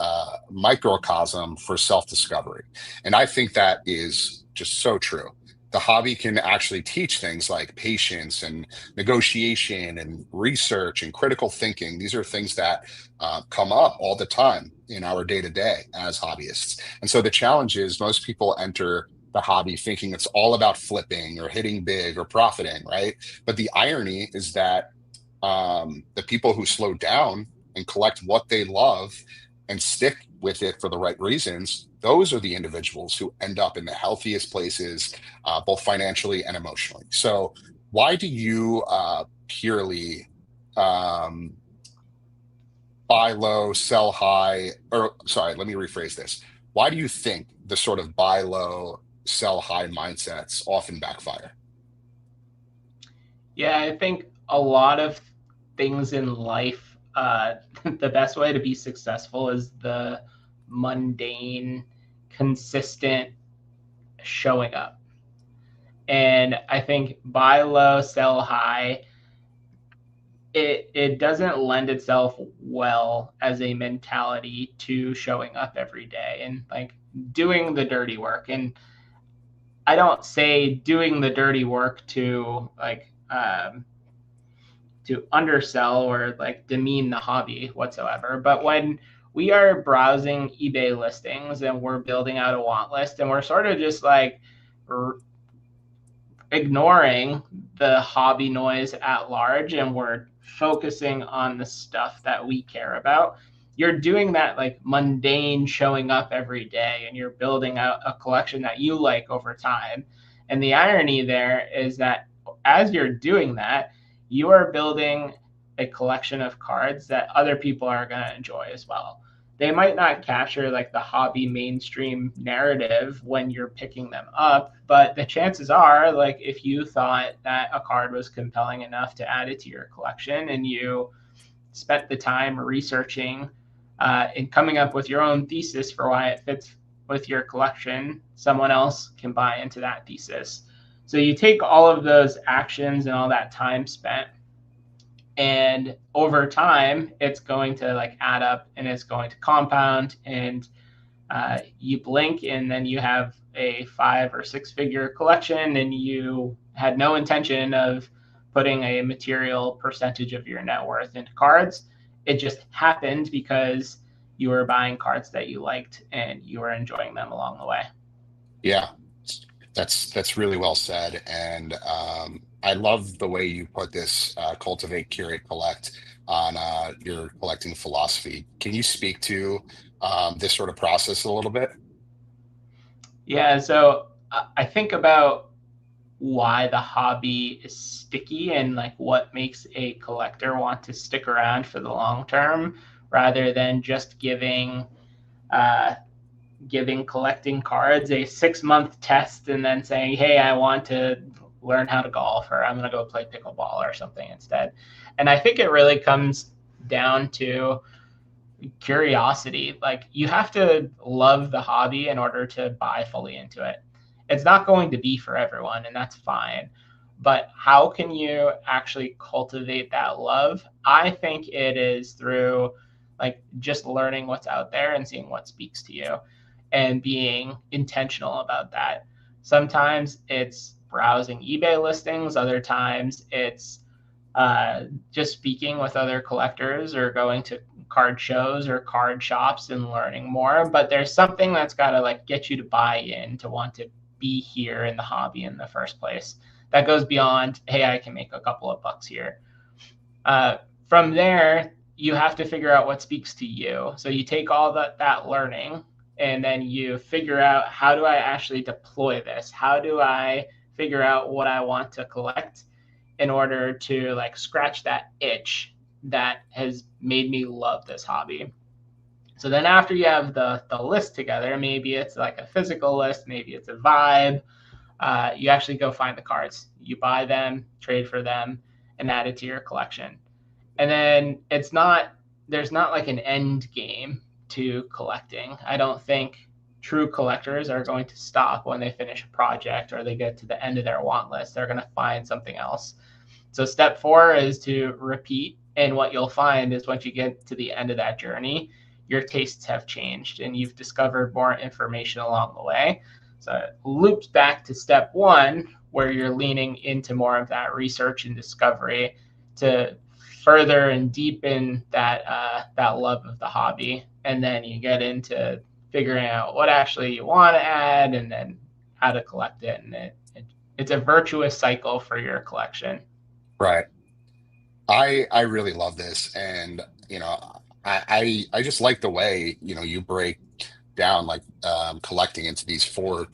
Speaker 1: microcosm for self-discovery. And I think that is just so true. The hobby can actually teach things like patience and negotiation and research and critical thinking. These are things that come up all the time in our day-to-day as hobbyists. And so the challenge is most people enter the hobby thinking it's all about flipping or hitting big or profiting, right? But the irony is that the people who slow down and collect what they love and stick with it for the right reasons, those are the individuals who end up in the healthiest places, both financially and emotionally. So why do you purely buy low, sell high, or sorry, let me rephrase this. Why do you think the sort of buy low, sell high mindsets often backfire?
Speaker 2: Yeah, I think a lot of things in life, the best way to be successful is the mundane, consistent showing up. And I think buy low, sell high, it doesn't lend itself well as a mentality to showing up every day and like doing the dirty work. And I don't say doing the dirty work to like to undersell or like demean the hobby whatsoever. But when we are browsing eBay listings and we're building out a want list and we're sort of just like ignoring the hobby noise at large and we're focusing on the stuff that we care about, you're doing that like mundane showing up every day and you're building out a collection that you like over time. And the irony there is that as you're doing that, you are building a collection of cards that other people are going to enjoy as well. They might not capture like the hobby mainstream narrative when you're picking them up, but the chances are like if you thought that a card was compelling enough to add it to your collection and you spent the time researching and coming up with your own thesis for why it fits with your collection, someone else can buy into that thesis. So you take all of those actions and all that time spent, and over time, it's going to like add up and it's going to compound. And you blink, and then you have a 5 or 6 figure collection, and you had no intention of putting a material percentage of your net worth into cards. It just happened because you were buying cards that you liked and you were enjoying them along the way.
Speaker 1: Yeah, that's really well said, and I love the way you put this cultivate, curate, collect on your collecting philosophy. Can you speak to this sort of process a little bit?
Speaker 2: Yeah, so I think about why the hobby is sticky and like what makes a collector want to stick around for the long term rather than just uh, giving collecting cards a 6 month test and then saying, hey, I want to learn how to golf or I'm going to go play pickleball or something instead. And I think it really comes down to curiosity. Like you have to love the hobby in order to buy fully into it. It's not going to be for everyone, and that's fine. But how can you actually cultivate that love? I think it is through like just learning what's out there and seeing what speaks to you and being intentional about that. Sometimes it's browsing eBay listings, other times it's just speaking with other collectors or going to card shows or card shops and learning more. But there's something that's got to like get you to buy in to want to be here in the hobby in the first place. That goes beyond, hey, I can make a couple of bucks here. From there, you have to figure out what speaks to you. So you take all that learning and then you figure out, how do I actually deploy this? How do I figure out what I want to collect in order to like scratch that itch that has made me love this hobby? So then after you have the list together, maybe it's like a physical list, maybe it's a vibe, you actually go find the cards. You buy them, trade for them, and add it to your collection. And then there's not like an end game to collecting. I don't think true collectors are going to stop when they finish a project or they get to the end of their want list. They're going to find something else. So step 4 is to repeat. And what you'll find is once you get to the end of that journey, your tastes have changed and you've discovered more information along the way. So it loops back to step 1, where you're leaning into more of that research and discovery to further and deepen that love of the hobby. And then you get into figuring out what actually you want to add and then how to collect it. And it's a virtuous cycle for your collection.
Speaker 1: Right. I really love this, and I just like the way you break down like collecting into these four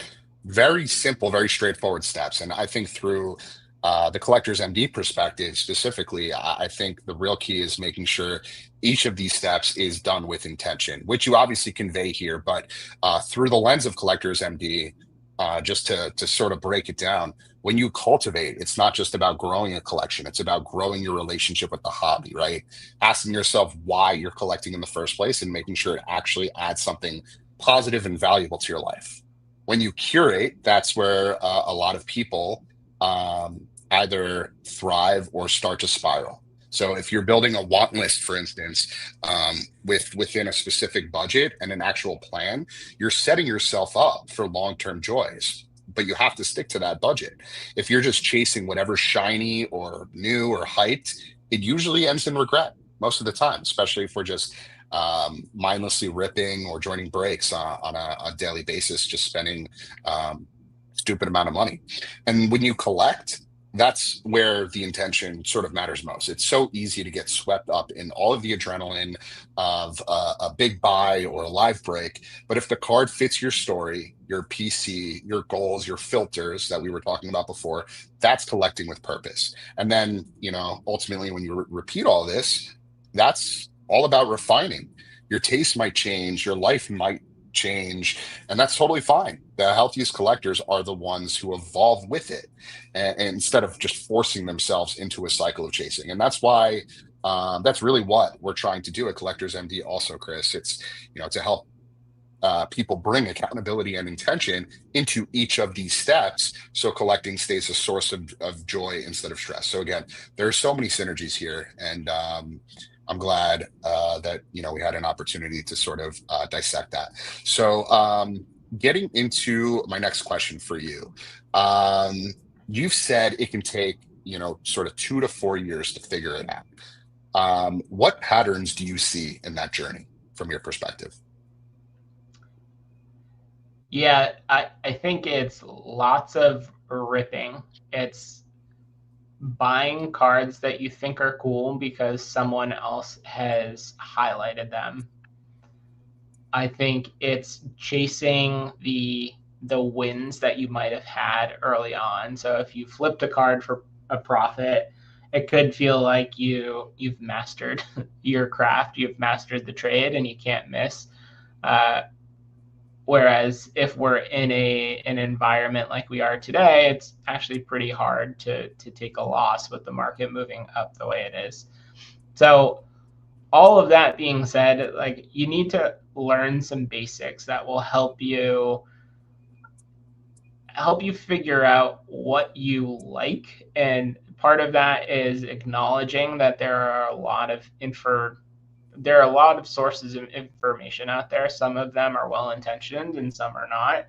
Speaker 1: very simple, very straightforward steps. And I think through the collector's MD perspective specifically, I think the real key is making sure each of these steps is done with intention, which you obviously convey here, but through the lens of collector's MD, just to sort of break it down, when you cultivate, it's not just about growing a collection, it's about growing your relationship with the hobby, right? Asking yourself why you're collecting in the first place and making sure it actually adds something positive and valuable to your life. When you curate, that's where a lot of people either thrive or start to spiral. So if you're building a want list, for instance, within a specific budget and an actual plan, you're setting yourself up for long-term joys, but you have to stick to that budget. If you're just chasing whatever's shiny or new or hyped, it usually ends in regret most of the time, especially if we're just mindlessly ripping or joining breaks on a daily basis, just spending stupid amount of money. And when you collect, that's where the intention sort of matters most. It's so easy to get swept up in all of the adrenaline of a big buy or a live break. But if the card fits your story, your PC, your goals, your filters that we were talking about before, that's collecting with purpose. And then, ultimately, when you repeat all this, that's all about refining. Your taste might change, your life might change, and that's totally fine. The healthiest collectors are the ones who evolve with it, and instead of just forcing themselves into a cycle of chasing. And that's why that's really what we're trying to do at Collectors MD also, Chris. It's to help people bring accountability and intention into each of these steps so collecting stays a source of joy instead of stress. So again, there are so many synergies here, and I'm glad that we had an opportunity to sort of dissect that. So getting into my next question for you, you've said it can take sort of 2 to 4 years to figure it out. What patterns do you see in that journey from your perspective?
Speaker 2: Yeah, I think it's lots of ripping. It's buying cards that you think are cool because someone else has highlighted them. I think it's chasing the wins that you might have had early on. So if you flipped a card for a profit, it could feel like you've mastered your craft, you've mastered the trade, and you can't miss. Whereas if we're in an environment like we are today, it's actually pretty hard to take a loss with the market moving up the way it is. So all of that being said, like, you need to learn some basics that will help you figure out what you like. And part of that is acknowledging that there are a lot of sources of information out there. Some of them are well-intentioned and some are not.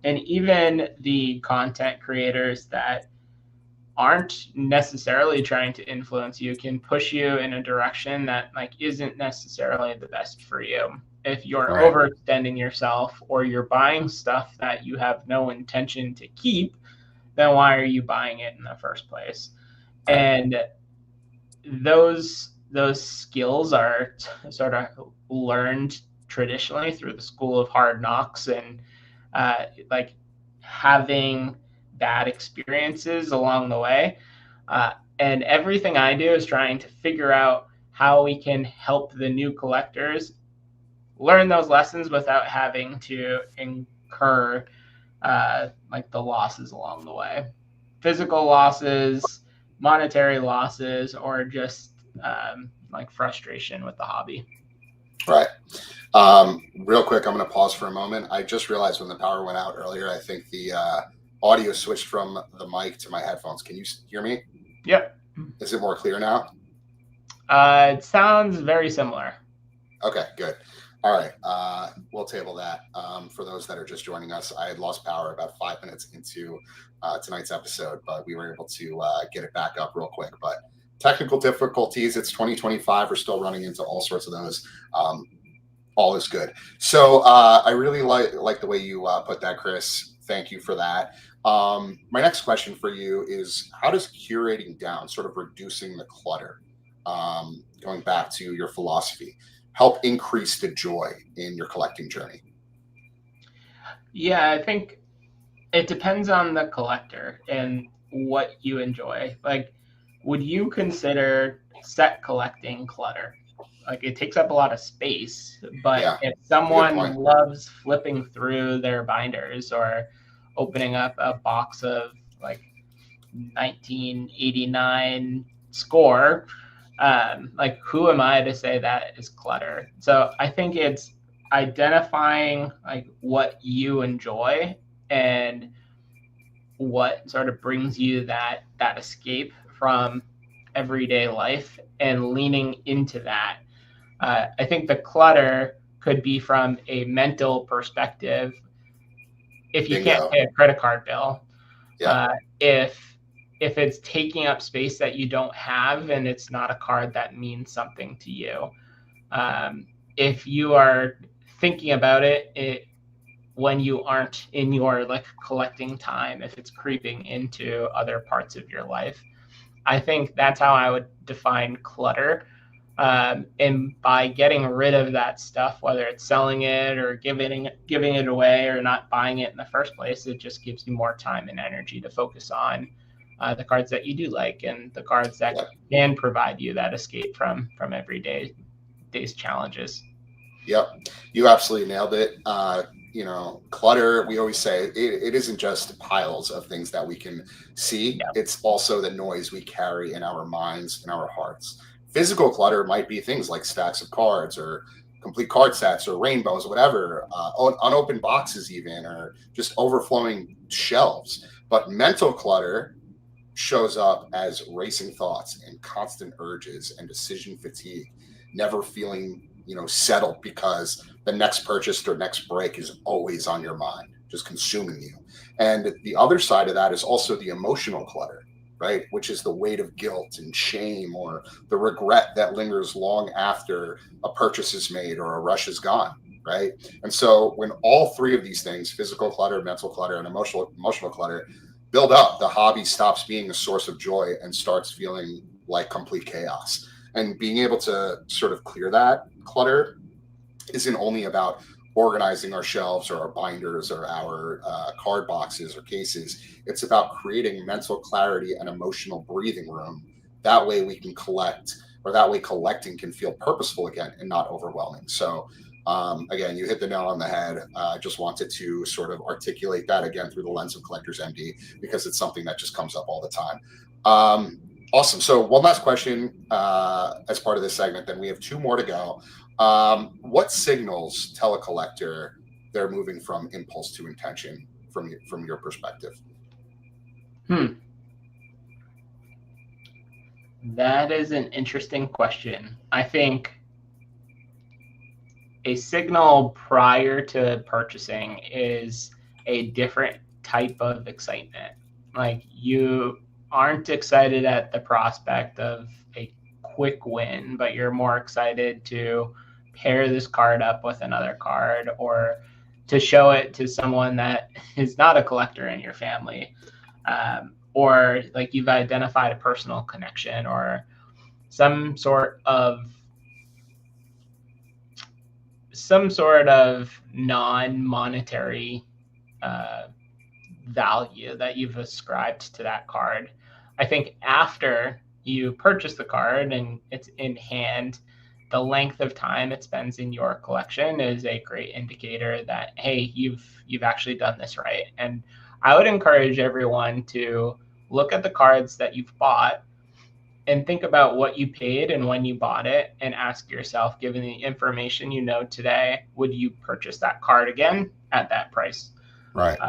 Speaker 2: And even the content creators that aren't necessarily trying to influence you can push you in a direction that like isn't necessarily the best for you. If you're
Speaker 1: Right.
Speaker 2: overextending yourself or you're buying stuff that you have no intention to keep, then why are you buying it in the first place?
Speaker 1: Right.
Speaker 2: And those skills are sort of learned traditionally through the school of hard knocks, and like having bad experiences along the way. And everything I do is trying to figure out how we can help the new collectors learn those lessons without having to incur like the losses along the way. Physical losses, monetary losses, or just like frustration with the hobby.
Speaker 1: Right. Real quick, I'm going to pause for a moment. I just realized when the power went out earlier, I think the audio switched from the mic to my headphones. Can you hear me?
Speaker 2: Yep.
Speaker 1: Is it more clear now?
Speaker 2: It sounds very similar.
Speaker 1: Okay, good. All right. We'll table that. For those that are just joining us, I had lost power about 5 minutes into tonight's episode, but we were able to get it back up real quick. But technical difficulties, it's 2025. We're still running into all sorts of those. All is good. So I really like the way you put that, Chris. Thank you for that. My next question for you is, how does curating down, sort of reducing the clutter, going back to your philosophy, help increase the joy in your collecting journey?
Speaker 2: Yeah, I think it depends on the collector and what you enjoy. Like, would you consider set collecting clutter? Like, it takes up a lot of space, but
Speaker 1: Yeah,
Speaker 2: if
Speaker 1: good
Speaker 2: someone
Speaker 1: point.
Speaker 2: loves flipping through their binders or opening up a box of like 1989 score, like, who am I to say that is clutter? So I think it's identifying like what you enjoy and what sort of brings you that escape from everyday life and leaning into that. I think the clutter could be from a mental perspective. If you can't
Speaker 1: Bingo.
Speaker 2: pay a credit card bill,
Speaker 1: Yeah.
Speaker 2: If it's taking up space that you don't have and it's not a card that means something to you, if you are thinking about it when you aren't in your like collecting time, if it's creeping into other parts of your life, I think that's how I would define clutter. And by getting rid of that stuff, whether it's selling it or giving it away or not buying it in the first place, it just gives you more time and energy to focus on the cards that you do like and the cards that can provide you that escape from day's challenges.
Speaker 1: Yep, you absolutely nailed it. Clutter, we always say it isn't just piles of things that we can see.
Speaker 2: Yeah.
Speaker 1: It's also the noise we carry in our minds and our hearts. Physical clutter might be things like stacks of cards or complete card sets or rainbows, whatever, unopened boxes even, or just overflowing shelves. But mental clutter shows up as racing thoughts and constant urges and decision fatigue, never feeling settled because the next purchase or next break is always on your mind, just consuming you. And the other side of that is also the emotional clutter. right? Which is the weight of guilt and shame, or the regret that lingers long after a purchase is made or a rush is gone, right? And so when all three of these things, physical clutter, mental clutter, and emotional clutter, build up, the hobby stops being a source of joy and starts feeling like complete chaos. And being able to sort of clear that clutter isn't only about organizing our shelves or our binders or our card boxes or cases. It's about creating mental clarity and emotional breathing room. That way we can collect, or that way collecting can feel purposeful again and not overwhelming. So again, you hit the nail on the head. I just wanted to sort of articulate that again through the lens of Collectors MD, because it's something that just comes up all the time. Awesome. So one last question as part of this segment, then we have two more to go. What signals tell a collector they're moving from impulse to intention from your perspective?
Speaker 2: That is an interesting question. I think a signal prior to purchasing is a different type of excitement. Like, you aren't excited at the prospect of a quick win, but you're more excited to pair this card up with another card, or to show it to someone that is not a collector in your family, or like you've identified a personal connection or some sort of non-monetary value that you've ascribed to that card. I think after you purchase the card and it's in hand, the length of time it spends in your collection is a great indicator that, hey, you've actually done this right. And I would encourage everyone to look at the cards that you've bought and think about what you paid and when you bought it, and ask yourself, given the information you know today, would you purchase that card again at that price?
Speaker 1: Right.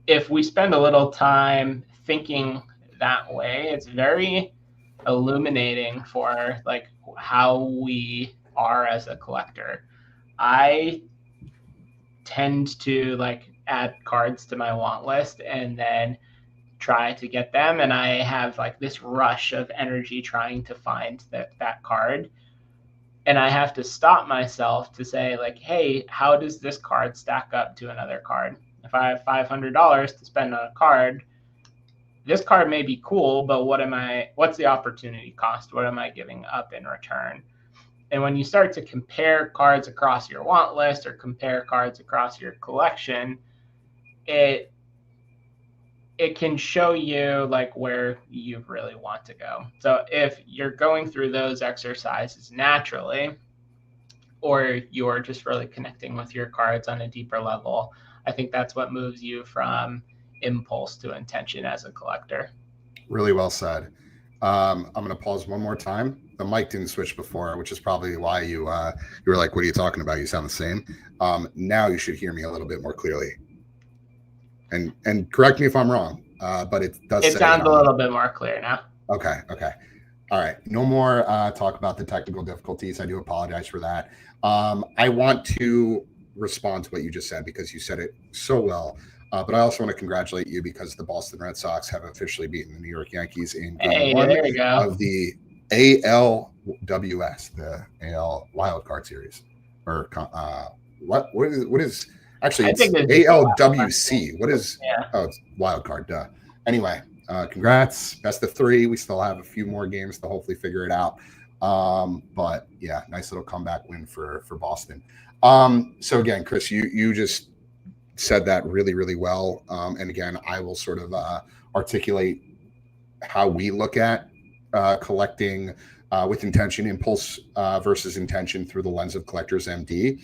Speaker 2: If we spend a little time thinking that way, it's very illuminating for like how we are as a collector. I tend to like add cards to my want list and then try to get them, and I have like this rush of energy trying to find that card, and I have to stop myself to say, like, hey, how does this card stack up to another card? If I have $500 to spend on a card, this card may be cool, but what's the opportunity cost? What am I giving up in return? And when you start to compare cards across your want list or compare cards across your collection, it can show you like where you really want to go. So if you're going through those exercises naturally, or you're just really connecting with your cards on a deeper level, I think that's what moves you from impulse to intention as a collector.
Speaker 1: Really well said. I'm going to pause one more time. The mic didn't switch before, which is probably why you were like, what are you talking about? You sound the same. Now you should hear me a little bit more clearly. And correct me if I'm wrong, but it does.
Speaker 2: It sounds a little bit more clear now.
Speaker 1: Okay. All right. No more talk about the technical difficulties. I do apologize for that. I want to respond to what you just said, because you said it so well. But I also want to congratulate you, because the Boston Red Sox have officially beaten the New York Yankees in Game 1 of the ALWS, the AL Wild Card Series. Or what is actually, it's ALWC. What is? Yeah. Oh, it's Wild Card. Duh. Anyway, congrats. Best of 3. We still have a few more games to hopefully figure it out. But yeah, nice little comeback win for Boston. So again, Chris, you just said that really, really well. And again, I will sort of articulate how we look at collecting with intention, impulse versus intention through the lens of Collectors MD.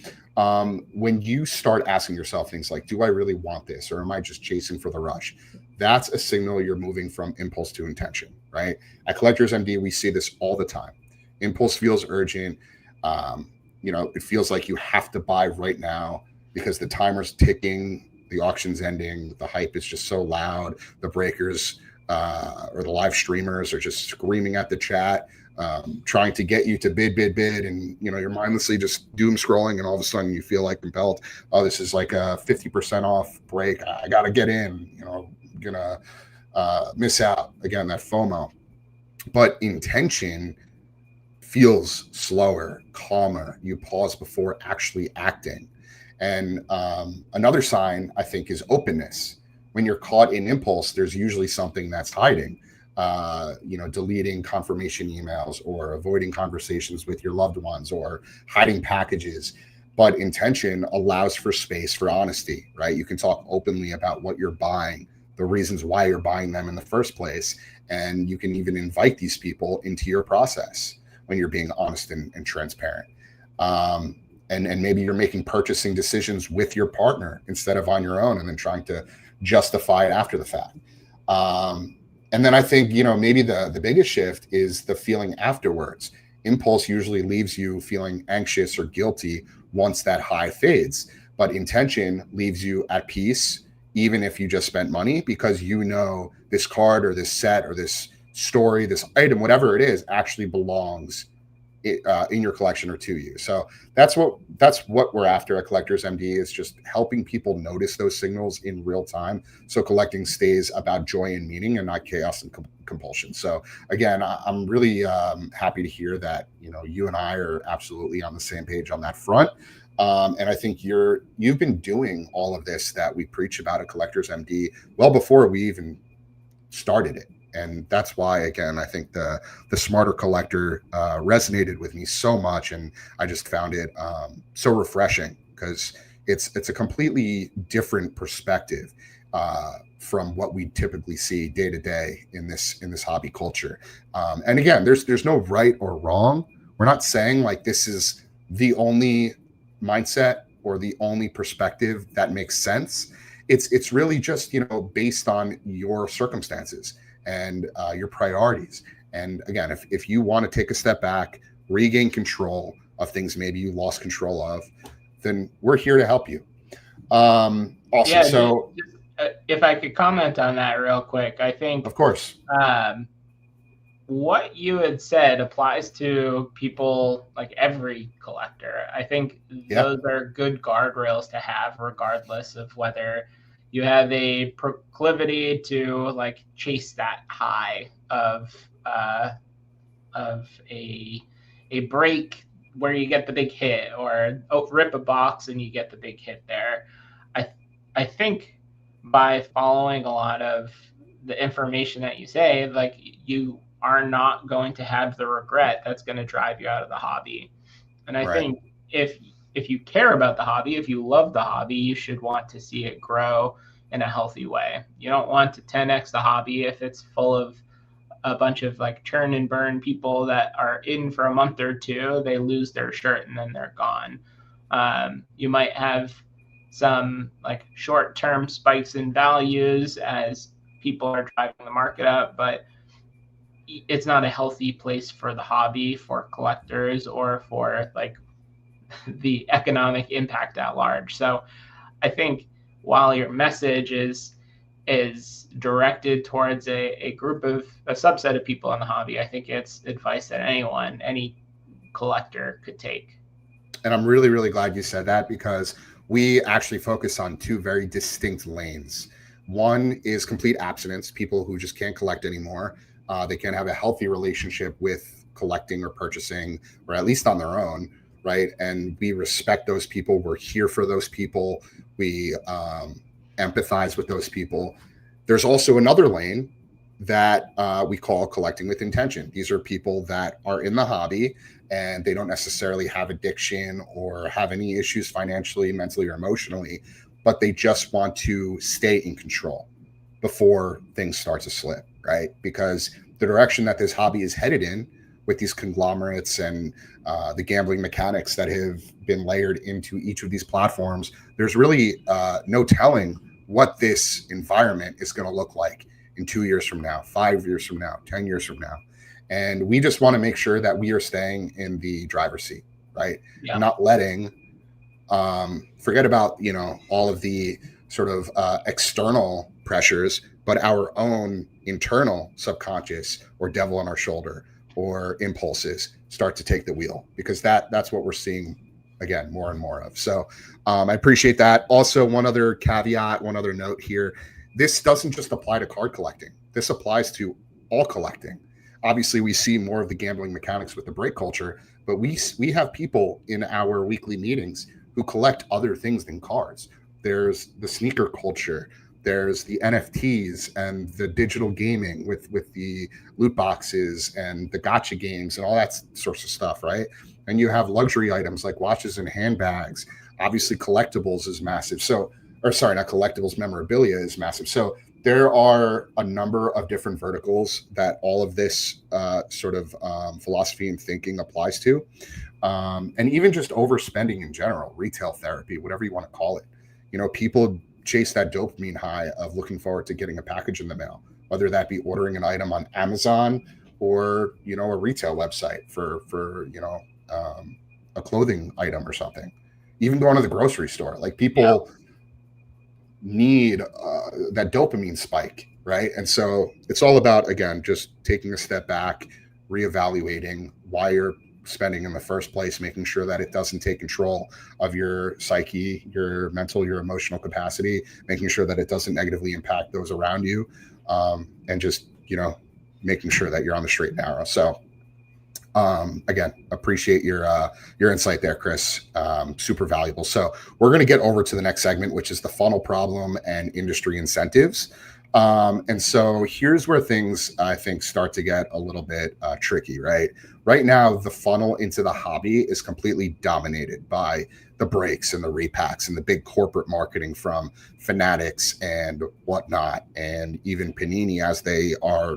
Speaker 1: When you start asking yourself things like, do I really want this, or am I just chasing for the rush? That's a signal you're moving from impulse to intention, right? At Collectors MD, we see this all the time. Impulse feels urgent. It feels like you have to buy right now because the timer's ticking, the auction's ending, the hype is just so loud. The breakers or the live streamers are just screaming at the chat, trying to get you to bid, and you're mindlessly just doom scrolling, and all of a sudden you feel like compelled. Oh, this is like a 50% off break. I gotta get in. Gonna miss out, again, that FOMO. But intention feels slower, calmer. You pause before actually acting. And another sign, I think, is openness. When you're caught in impulse, there's usually something that's hiding. Deleting confirmation emails or avoiding conversations with your loved ones or hiding packages. But intention allows for space for honesty, right? You can talk openly about what you're buying, the reasons why you're buying them in the first place. And you can even invite these people into your process when you're being honest and transparent. And maybe you're making purchasing decisions with your partner instead of on your own and then trying to justify it after the fact. And then I think, maybe the biggest shift is the feeling afterwards. Impulse usually leaves you feeling anxious or guilty once that high fades, but intention leaves you at peace, even if you just spent money, because this card or this set or this story, this item, whatever it is, actually belongs in your collection or to you. So that's what we're after at Collectors MD, is just helping people notice those signals in real time, so collecting stays about joy and meaning and not chaos and compulsion. So again, I'm really happy to hear that you and I are absolutely on the same page on that front. And I think you've been doing all of this that we preach about at Collectors MD well before we even started it. And that's why, again, I think the Smarter Collector resonated with me so much, and I just found it so refreshing, because it's a completely different perspective from what we typically see day to day in this hobby culture. And again, there's no right or wrong. We're not saying like this is the only mindset or the only perspective that makes sense. It's really just based on your circumstances and your priorities. And again, if you want to take a step back, regain control of things maybe you lost control of, then we're here to help you. Awesome.
Speaker 2: Yeah, so if I could comment on that real quick, I think,
Speaker 1: of course,
Speaker 2: what you had said applies to people, like every collector. I think those are good guardrails to have, regardless of whether you have a proclivity to like chase that high of a break where you get the big hit, or rip a box and you get the big hit there. I think by following a lot of the information that you say, like, you are not going to have the regret that's going to drive you out of the hobby. And I think if you care about the hobby, if you love the hobby, you should want to see it grow in a healthy way. You don't want to 10x the hobby if it's full of a bunch of like churn and burn people that are in for a month or two, they lose their shirt and then they're gone. You might have some like short-term spikes in values as people are driving the market up, but it's not a healthy place for the hobby, for collectors, or for like the economic impact at large. So I think while your message is directed towards a group of a subset of people in the hobby, I think it's advice that any collector could take.
Speaker 1: And I'm really, really glad you said that, because we actually focus on two very distinct lanes. One is complete abstinence, people who just can't collect anymore. They can't have a healthy relationship with collecting or purchasing, or at least on their own, right? And we respect those people. We're here for those people. We empathize with those people. There's also another lane that we call collecting with intention. These are people that are in the hobby and they don't necessarily have addiction or have any issues financially, mentally, or emotionally, but they just want to stay in control before things start to slip, right? Because the direction that this hobby is headed in, with these conglomerates and the gambling mechanics that have been layered into each of these platforms, there's really no telling what this environment is going to look like in 2 years from now, 5 years from now, 10 years from now. And we just want to make sure that we are staying in the driver's seat, right? Yeah. And not letting, forget about, all of the sort of external pressures, but our own internal subconscious or devil on our shoulder or impulses start to take the wheel, because that's what we're seeing, again, more and more of. So I appreciate that. Also, one other caveat, one other note here. This doesn't just apply to card collecting. this applies to all collecting. Obviously, we see more of the gambling mechanics with the break culture, but we have people in our weekly meetings who collect other things than cards. There's the sneaker culture. There's the NFTs and the digital gaming with the loot boxes and the gotcha games and all that sorts of stuff, right? And you have luxury items like watches and handbags. Obviously, collectibles is massive. So, or sorry, not collectibles, memorabilia is massive. So there are a number of different verticals that all of this philosophy and thinking applies to. And even just overspending in general, retail therapy, whatever you want to call it. People chase that dopamine high of looking forward to getting a package in the mail, whether that be ordering an item on Amazon or, a retail website for a clothing item or something, even going to the grocery store. Like people need that dopamine spike, right? And so it's all about, again, just taking a step back, reevaluating why you're spending in the first place, making sure that it doesn't take control of your psyche, your mental, your emotional capacity, making sure that it doesn't negatively impact those around you, and just, making sure that you're on the straight and narrow. So again, appreciate your insight there, Chris. Super valuable. So we're going to get over to the next segment, which is the funnel problem and industry incentives. And so here's where things, I think, start to get a little bit tricky, right? Right now, the funnel into the hobby is completely dominated by the breaks and the repacks and the big corporate marketing from Fanatics and whatnot, and even Panini, as they are,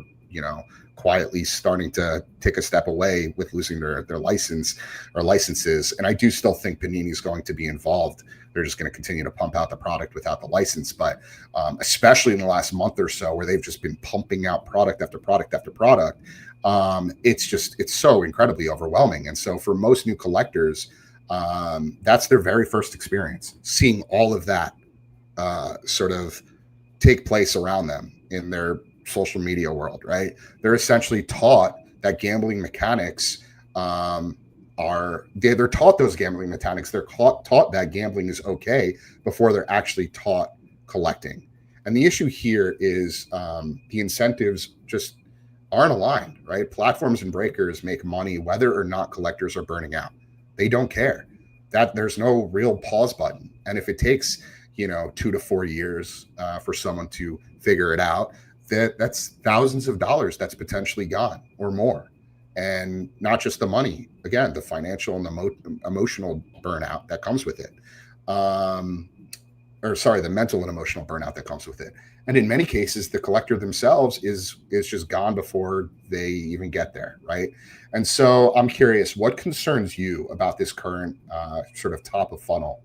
Speaker 1: quietly starting to take a step away with losing their license or licenses. And I do still think Panini is going to be involved. They're just going to continue to pump out the product without the license. But especially in the last month or so, where they've just been pumping out product after product after product, it's so incredibly overwhelming. And so for most new collectors, that's their very first experience, seeing all of that sort of take place around them in their social media world, right? They're essentially taught that gambling mechanics they're taught those gambling mechanics. They're taught that gambling is okay before they're actually taught collecting. And the issue here is the incentives just aren't aligned, right? Platforms and breakers make money whether or not collectors are burning out. They don't care. That there's no real pause button. And if it takes 2 to 4 years for someone to figure it out, that's thousands of dollars that's potentially gone or more. And not just the money, again, the financial and emotional burnout that comes with it. The mental and emotional burnout that comes with it. And in many cases, the collector themselves is just gone before they even get there, right? And so I'm curious, what concerns you about this current sort of top of funnel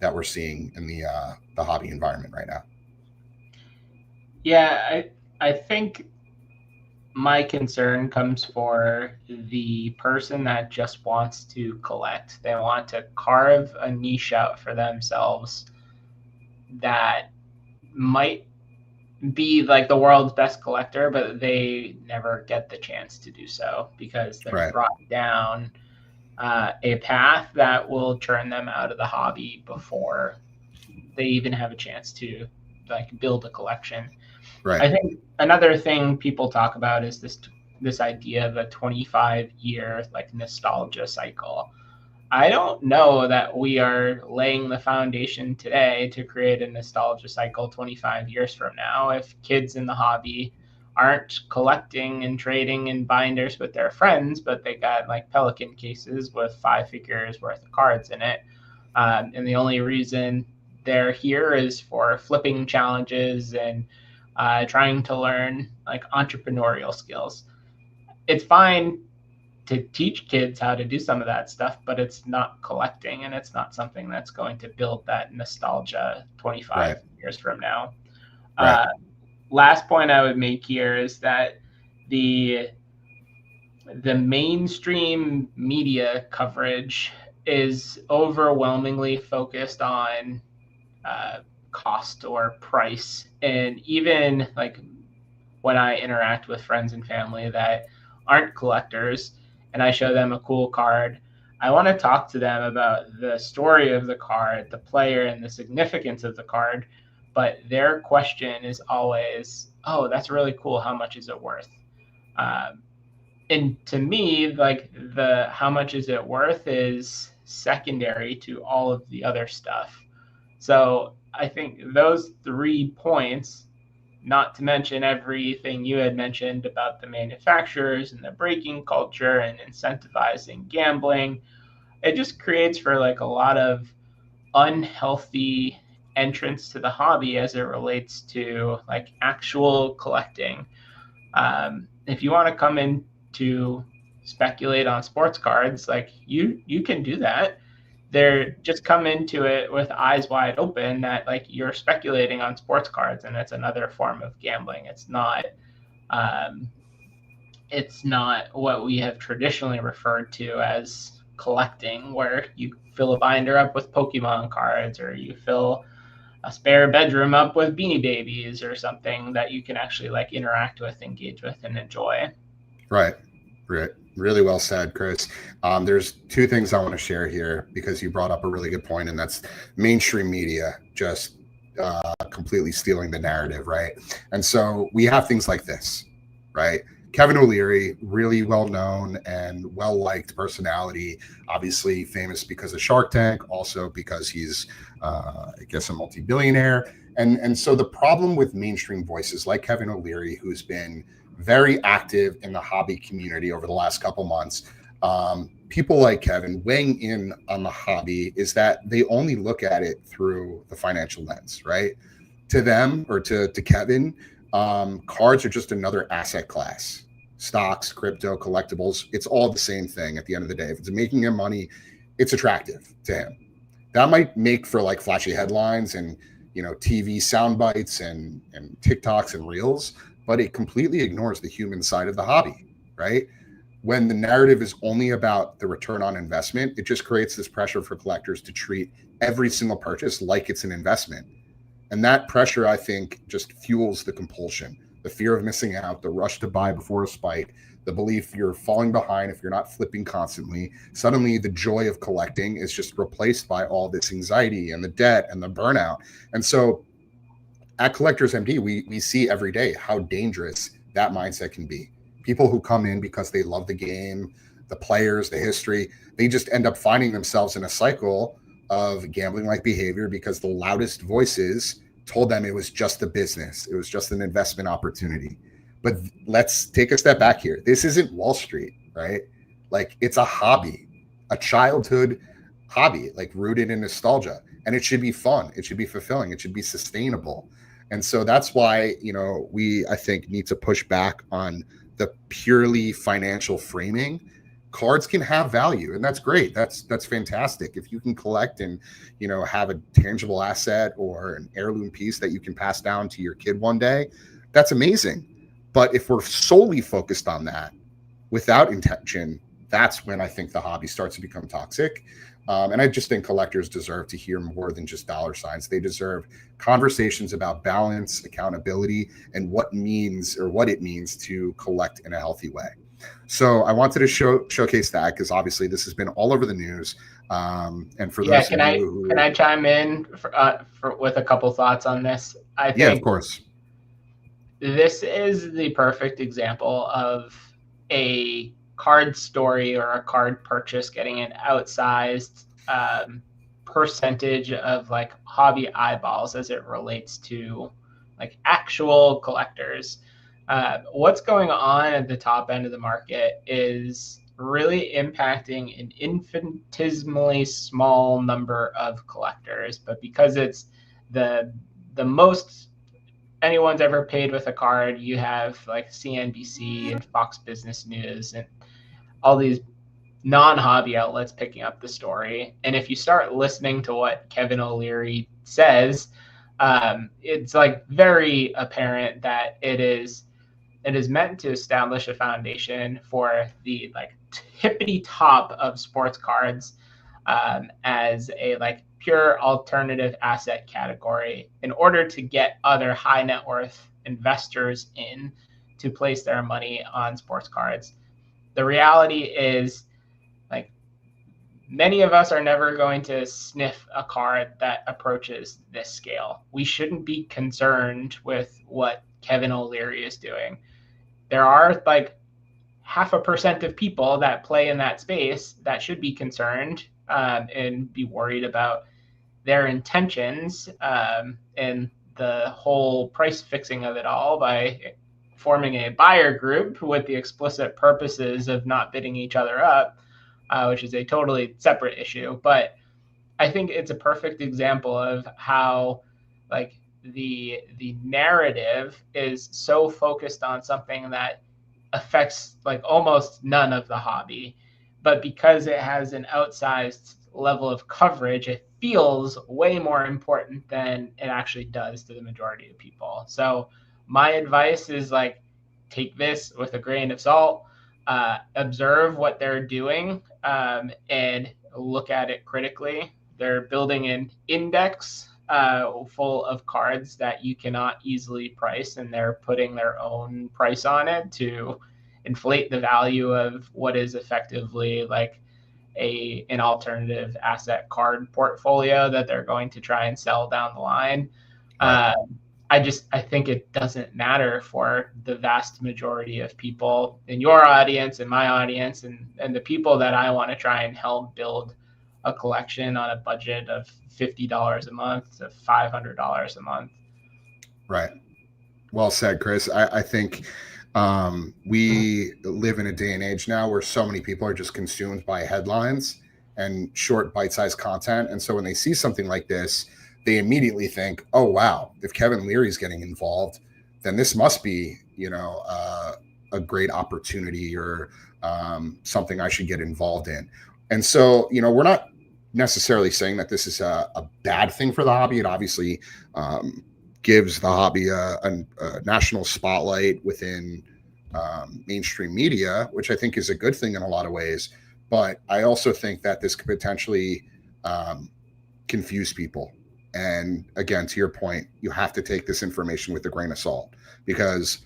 Speaker 1: that we're seeing in the hobby environment right now?
Speaker 2: Yeah, I think my concern comes for the person that just wants to collect. They want to carve a niche out for themselves that might be like the world's best collector, but they never get the chance to do so because they're brought down a path that will turn them out of the hobby before they even have a chance to build a collection.
Speaker 1: Right.
Speaker 2: I think another thing people talk about is this idea of a 25-year nostalgia cycle. I don't know that we are laying the foundation today to create a nostalgia cycle 25 years from now. If kids in the hobby aren't collecting and trading in binders with their friends, but they got Pelican cases with 5 figures worth of cards in it, and the only reason they're here is for flipping challenges and trying to learn entrepreneurial skills. It's fine to teach kids how to do some of that stuff, but it's not collecting, and it's not something that's going to build that nostalgia 25 years from now. Last point I would make here is that the mainstream media coverage is overwhelmingly focused on cost or price. And even when I interact with friends and family that aren't collectors and I show them a cool card, I want to talk to them about the story of the card, the player, and the significance of the card. But their question is always, oh, that's really cool. How much is it worth? Um, and to me, like the how much is it worth is secondary to all of the other stuff. So I think those 3 points, not to mention everything you had mentioned about the manufacturers and the breaking culture and incentivizing gambling, it just creates for like a lot of unhealthy entrance to the hobby as it relates to like actual collecting. If you want to come in to speculate on sports cards, like you can do that. They're just come into it with eyes wide open that like you're speculating on sports cards, and it's another form of gambling. Um, it's not what we have traditionally referred to as collecting, where you fill a binder up with Pokemon cards, or you fill a spare bedroom up with Beanie Babies, or something that you can actually like interact with, engage with, and enjoy.
Speaker 1: Right. Right. Really well said, Chris. There's two things I want to share here because you brought up a really good point, and that's mainstream media just completely stealing the narrative, right? And so we have things like this, right? Kevin O'Leary, really well known and well liked personality, obviously famous because of Shark Tank, also because he's, I guess, a multi billionaire. And so the problem with mainstream voices like Kevin O'Leary, who's been very active in the hobby community over the last couple months. People like Kevin weighing in on the hobby is that they only look at it through the financial lens, right? To them or to Kevin, cards are just another asset class. Stocks, crypto, collectibles, it's all the same thing at the end of the day. If it's making him money, it's attractive to him. That might make for like flashy headlines and TV sound bites and TikToks and reels, but it completely ignores the human side of the hobby, right? When the narrative is only about the return on investment, it just creates this pressure for collectors to treat every single purchase like it's an investment. And that pressure, I think, just fuels the compulsion, the fear of missing out, the rush to buy before a spike, the belief you're falling behind if you're not flipping constantly. Suddenly, the joy of collecting is just replaced by all this anxiety and the debt and the burnout. And so at Collectors MD, we see every day how dangerous that mindset can be. People who come in because they love the game, the players, the history, they just end up finding themselves in a cycle of gambling like behavior because the loudest voices told them it was just a business, it was just an investment opportunity. But let's take a step back here. This isn't Wall Street, right? Like it's a hobby, a childhood hobby, like rooted in nostalgia. And it should be fun. It should be fulfilling. It should be sustainable. And so that's why, we, I think, need to push back on the purely financial framing. Cards can have value, and that's great. That's fantastic. If you can collect and, have a tangible asset or an heirloom piece that you can pass down to your kid one day, that's amazing. But if we're solely focused on that without intention, that's when I think the hobby starts to become toxic. And I just think collectors deserve to hear more than just dollar signs. They deserve conversations about balance, accountability, and what it means to collect in a healthy way. So I wanted to showcase that because obviously this has been all over the news. And for
Speaker 2: Yeah,
Speaker 1: those of you who,
Speaker 2: can I chime in with a couple thoughts on this? I
Speaker 1: yeah, of
Speaker 2: think
Speaker 1: course,
Speaker 2: this is the perfect example of a card story or a card purchase getting an outsized percentage of like hobby eyeballs as it relates to like actual collectors. What's going on at the top end of the market is really impacting an infinitesimally small number of collectors, but because it's the most anyone's ever paid with a card, you have like CNBC and Fox Business News and all these non-hobby outlets picking up the story. And if you start listening to what Kevin O'Leary says, it's like very apparent that it is meant to establish a foundation for the like tippity top of sports cards as a like pure alternative asset category in order to get other high net worth investors in to place their money on sports cards. The reality is like many of us are never going to sniff a card that approaches this scale. We shouldn't be concerned with what Kevin O'Leary is doing. There are like 0.5% of people that play in that space that should be concerned and be worried about their intentions and the whole price fixing of it all by forming a buyer group with the explicit purposes of not bidding each other up, which is a totally separate issue. But I think it's a perfect example of how like the narrative is so focused on something that affects like almost none of the hobby, but because it has an outsized level of coverage, it feels way more important than it actually does to the majority of people. So my advice is like take this with a grain of salt, observe what they're doing, and look at it critically. They're building an index full of cards that you cannot easily price, and they're putting their own price on it to inflate the value of what is effectively like an alternative asset card portfolio that they're going to try and sell down the line.
Speaker 1: Right.
Speaker 2: I think it doesn't matter for the vast majority of people in your audience and my audience and the people that I want to try and help build a collection on a budget of $50 a month to $500 a month.
Speaker 1: Right. Well said, Chris. I think we live in a day and age now where so many people are just consumed by headlines and short bite-sized content. And so when they see something like this, they immediately think, oh, wow, if Kevin Leary's getting involved, then this must be, a great opportunity or something I should get involved in. And so, we're not necessarily saying that this is a bad thing for the hobby. It obviously gives the hobby a national spotlight within mainstream media, which I think is a good thing in a lot of ways. But I also think that this could potentially confuse people. And again, to your point, you have to take this information with a grain of salt, because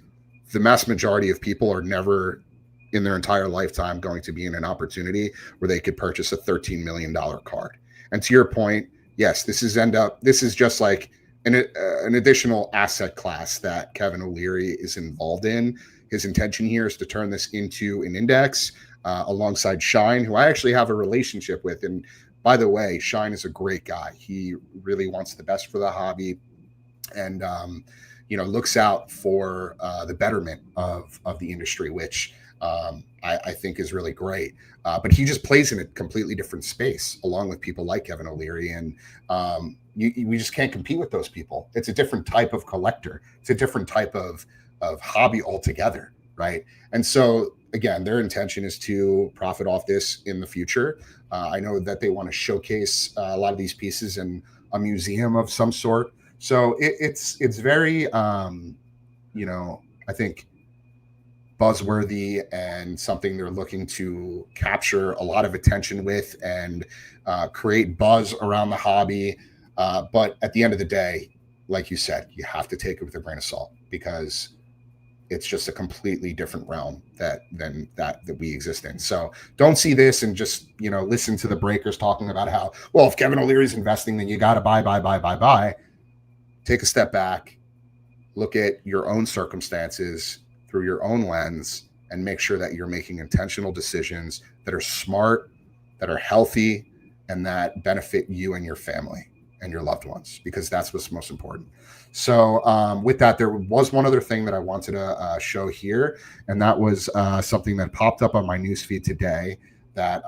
Speaker 1: the mass majority of people are never in their entire lifetime going to be in an opportunity where they could purchase a $13 million card. And to your point, yes, this is just like an additional asset class that Kevin O'Leary is involved in. His intention here is to turn this into an index alongside Shine, who I actually have a relationship with. And by the way, Shine is a great guy. He really wants the best for the hobby and, looks out for the betterment of the industry, which I think is really great. But he just plays in a completely different space along with people like Kevin O'Leary. And we just can't compete with those people. It's a different type of collector. It's a different type of hobby altogether, right? And so, again, their intention is to profit off this in the future. I know that they want to showcase a lot of these pieces in a museum of some sort. So it's very, I think, buzzworthy and something they're looking to capture a lot of attention with and create buzz around the hobby. But at the end of the day, like you said, you have to take it with a grain of salt, because it's just a completely different realm than that we exist in. So don't see this and just, listen to the breakers talking about how, well, if Kevin O'Leary's investing, then you got to buy. Take a step back, look at your own circumstances through your own lens, and make sure that you're making intentional decisions that are smart, that are healthy, and that benefit you and your family and your loved ones, because that's what's most important. So with that, there was one other thing that I wanted to show here, and that was something that popped up on my newsfeed today, that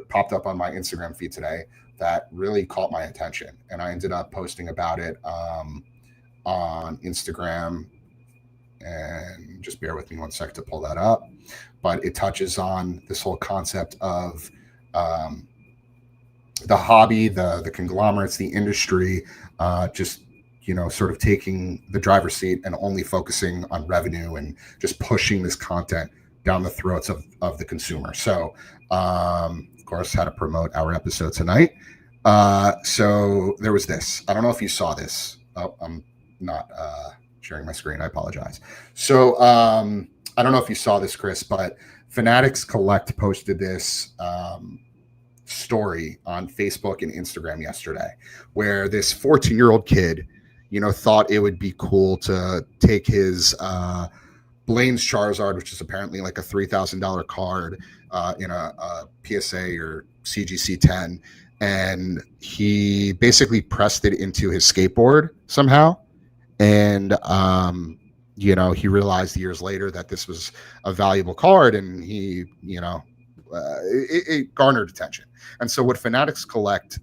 Speaker 1: popped up on my Instagram feed today, that really caught my attention. And I ended up posting about it on Instagram. And just bear with me 1 sec to pull that up. But it touches on this whole concept of the hobby, the conglomerates, the industry, just sort of taking the driver's seat and only focusing on revenue and just pushing this content down the throats of the consumer. So, of course, how to promote our episode tonight. So there was this. I don't know if you saw this. Oh, I'm not sharing my screen. I apologize. So I don't know if you saw this, Chris, but Fanatics Collect posted this story on Facebook and Instagram yesterday, where this 14-year-old kid thought it would be cool to take his Blaine's Charizard, which is apparently like a $3,000 card in a PSA or CGC 10, and he basically pressed it into his skateboard somehow. And he realized years later that this was a valuable card, and it garnered attention. And so what Fanatics Collect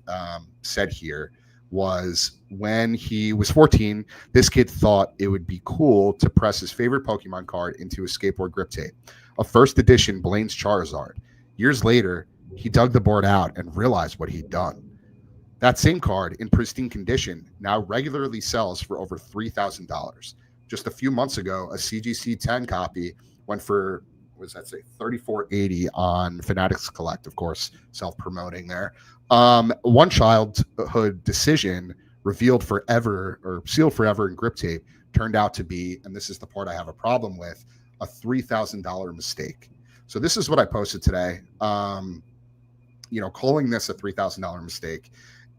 Speaker 1: said here was, when he was 14, this kid thought it would be cool to press his favorite Pokemon card into his skateboard grip tape, a first edition Blaine's Charizard. Years later, he dug the board out and realized what he'd done. That same card, in pristine condition, now regularly sells for over $3,000. Just a few months ago, a CGC 10 copy went for, what does that say, $34.80 on Fanatics Collect, of course, self-promoting there. One childhood decision revealed forever, or sealed forever in grip tape, turned out to be, and this is the part I have a problem with, a $3,000 mistake. So this is what I posted today. Calling this a $3,000 mistake,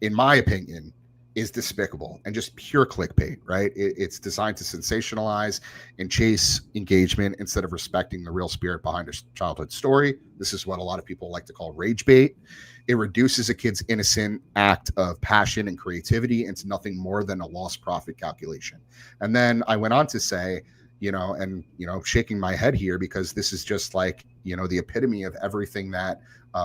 Speaker 1: in my opinion, is despicable and just pure clickbait, right? It's designed to sensationalize and chase engagement instead of respecting the real spirit behind a childhood story. This is what a lot of people like to call rage bait. It reduces a kid's innocent act of passion and creativity into nothing more than a lost profit calculation. And then I went on to say, shaking my head here, because this is just like, the epitome of everything that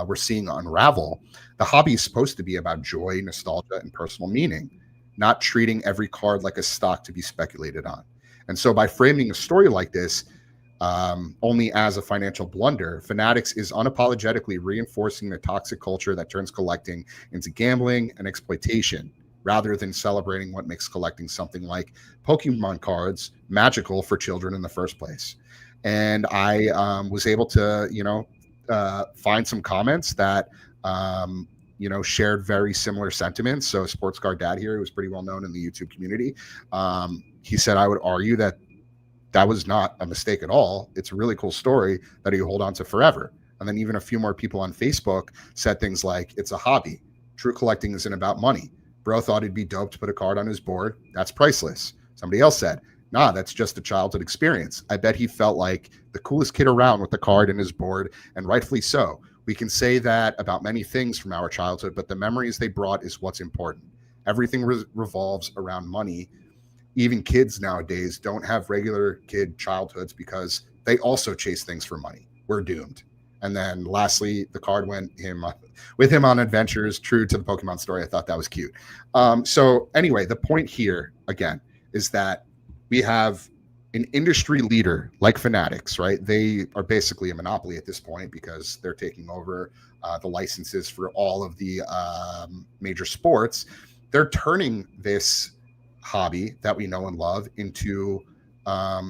Speaker 1: we're seeing unravel. The hobby is supposed to be about joy, nostalgia, and personal meaning, not treating every card like a stock to be speculated on. And so by framing a story like this only as a financial blunder, Fanatics is unapologetically reinforcing the toxic culture that turns collecting into gambling and exploitation, rather than celebrating what makes collecting something like Pokemon cards magical for children in the first place. And I was able to, find some comments that, shared very similar sentiments. So Sports Card Dad here, who was pretty well known in the YouTube community, he said, I would argue that was not a mistake at all. It's a really cool story that you hold on to forever. And then even a few more people on Facebook said things like, it's a hobby. True collecting isn't about money. Bro thought it'd be dope to put a card on his board. That's priceless. Somebody else said, nah, that's just a childhood experience. I bet he felt like the coolest kid around with the card in his board, and rightfully so. We can say that about many things from our childhood, but the memories they brought is what's important. Everything revolves around money. Even kids nowadays don't have regular kid childhoods because they also chase things for money. We're doomed. And then lastly, the card went with him on adventures, true to the Pokemon story. I thought that was cute. So anyway, the point here, again, is that we have an industry leader like Fanatics, right? They are basically a monopoly at this point because they're taking over the licenses for all of the major sports. They're turning this hobby that we know and love into, a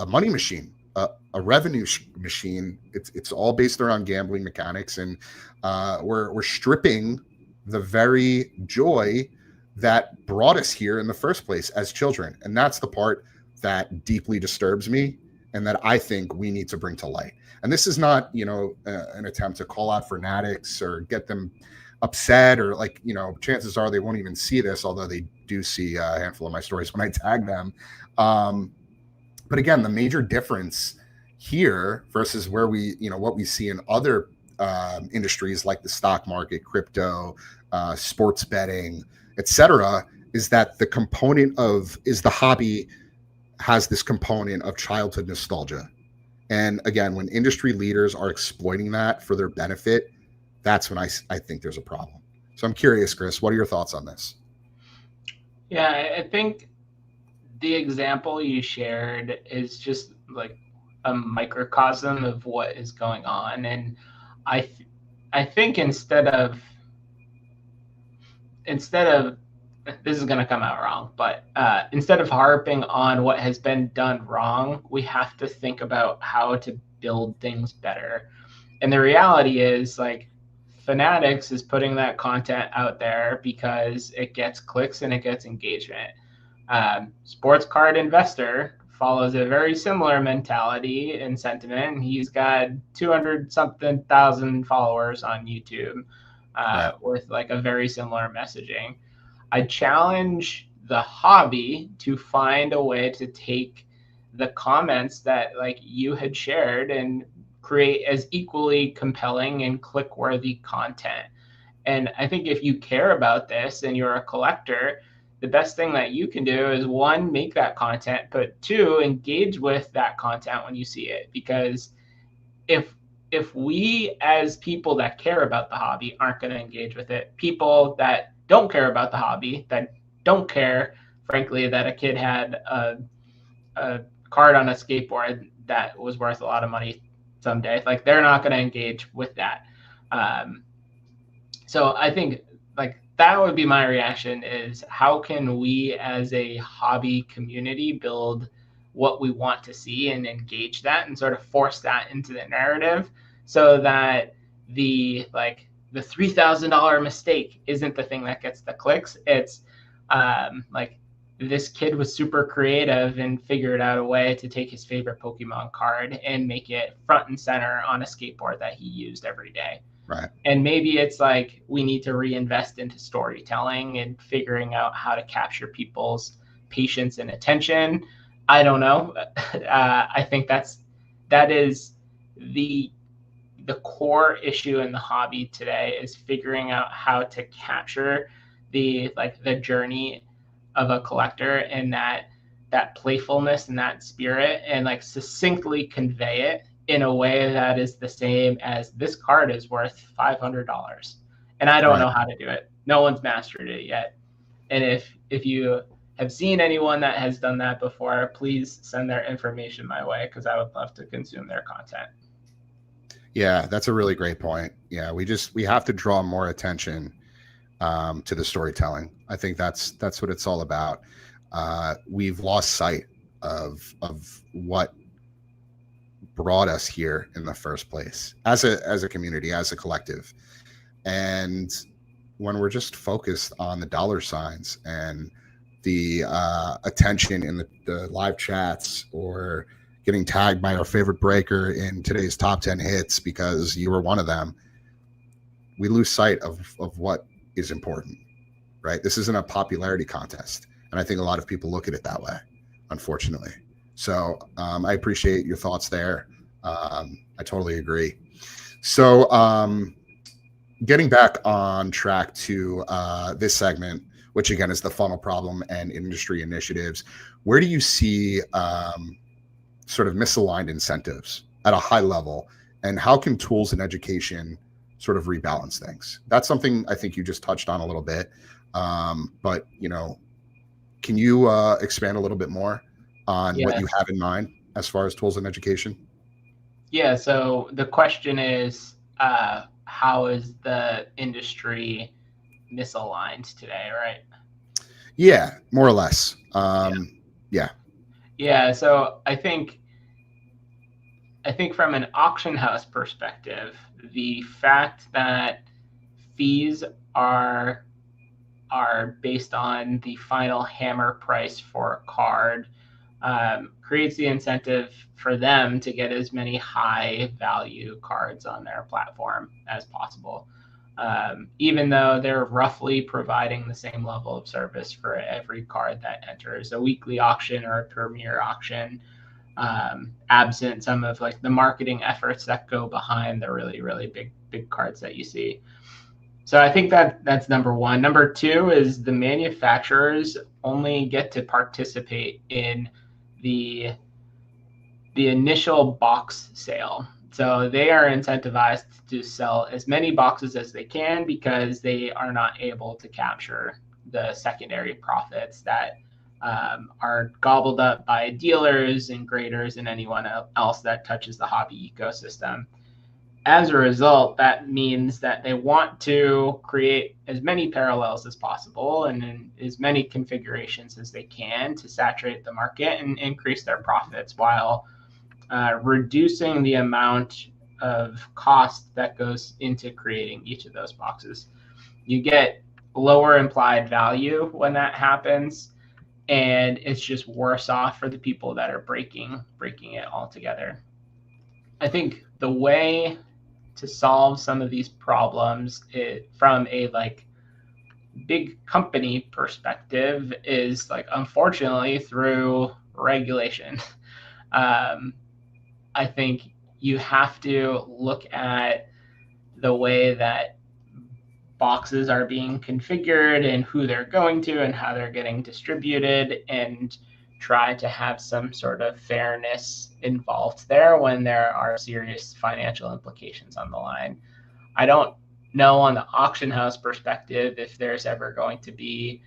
Speaker 1: money machine, a revenue machine. It's all based around gambling mechanics, and we're stripping the very joy that brought us here in the first place as children. And that's the part that deeply disturbs me and that I think we need to bring to light. And this is not, an attempt to call out Fanatics or get them upset, or chances are they won't even see this, although they do see a handful of my stories when I tag them. But again, the major difference here versus where what we see in other industries like the stock market, crypto, sports betting, etc., is that the hobby has this component of childhood nostalgia. And again, when industry leaders are exploiting that for their benefit, that's when I think there's a problem. So I'm curious, Chris, what are your thoughts on this?
Speaker 2: Yeah, I think the example you shared is just like a microcosm of what is going on. And I think instead of this is going to come out wrong, but instead of harping on what has been done wrong, we have to think about how to build things better. And the reality is, like, Fanatics is putting that content out there because it gets clicks and it gets engagement. Sports Card Investor follows a very similar mentality and sentiment. He's got 200-something thousand followers on YouTube with like a very similar messaging. I challenge the hobby to find a way to take the comments that like you had shared and create as equally compelling and click worthy content. And I think if you care about this and you're a collector, the best thing that you can do is one, make that content, but two, engage with that content when you see it. Because if we as people that care about the hobby aren't going to engage with it, people that don't care about the hobby, that don't care, frankly, that a kid had a card on a skateboard that was worth a lot of money someday, like they're not going to engage with that. So I think like that would be my reaction is how can we as a hobby community build what we want to see and engage that and sort of force that into the narrative so that the $3,000 mistake isn't the thing that gets the clicks. It's like this kid was super creative and figured out a way to take his favorite Pokemon card and make it front and center on a skateboard that he used every day.
Speaker 1: Right.
Speaker 2: And maybe it's like we need to reinvest into storytelling and figuring out how to capture people's patience and attention. I don't know. I think that is the core issue in the hobby today is figuring out how to capture the journey of a collector and that playfulness and that spirit and like succinctly convey it in a way that is the same as this card is worth $500. And I don't know how to do it. No one's mastered it yet. And if you have seen anyone that has done that before, please send their information my way because I would love to consume their content.
Speaker 1: Yeah, that's a really great point. Yeah, we have to draw more attention to the storytelling. I think that's what it's all about. We've lost sight of what brought us here in the first place as a community, as a collective. And when we're just focused on the dollar signs and the attention in the live chats or getting tagged by our favorite breaker in today's top 10 hits because you were one of them, we lose sight of what is important, right? This isn't a popularity contest. And I think a lot of people look at it that way, unfortunately. So I appreciate your thoughts there. I totally agree. So getting back on track to this segment, which again is the funnel problem and industry initiatives, where do you see sort of misaligned incentives at a high level, and how can tools and education sort of rebalance things? That's something I think you just touched on a little bit, but can you expand a little bit more on what you have in mind as far as tools and education?
Speaker 2: Yeah, so the question is, how is the industry misaligned today, right?
Speaker 1: Yeah, more or less.
Speaker 2: Yeah, so I think from an auction house perspective, the fact that fees are based on the final hammer price for a card creates the incentive for them to get as many high value cards on their platform as possible. Even though they're roughly providing the same level of service for every card that enters a weekly auction or a premier auction, absent some of like the marketing efforts that go behind the really, really big cards that you see. So I think that's number one. Number two is the manufacturers only get to participate in the initial box sale. So they are incentivized to sell as many boxes as they can because they are not able to capture the secondary profits that are gobbled up by dealers and graders and anyone else that touches the hobby ecosystem. As a result, that means that they want to create as many parallels as possible and in as many configurations as they can to saturate the market and increase their profits while reducing the amount of cost that goes into creating each of those boxes. You get lower implied value when that happens, and it's just worse off for the people that are breaking it all together. I think the way to solve some of these problems from a big company perspective is like, unfortunately, through regulation. I think you have to look at the way that boxes are being configured and who they're going to and how they're getting distributed, and try to have some sort of fairness involved there when there are serious financial implications on the line. I don't know on the auction house perspective if there's ever going to be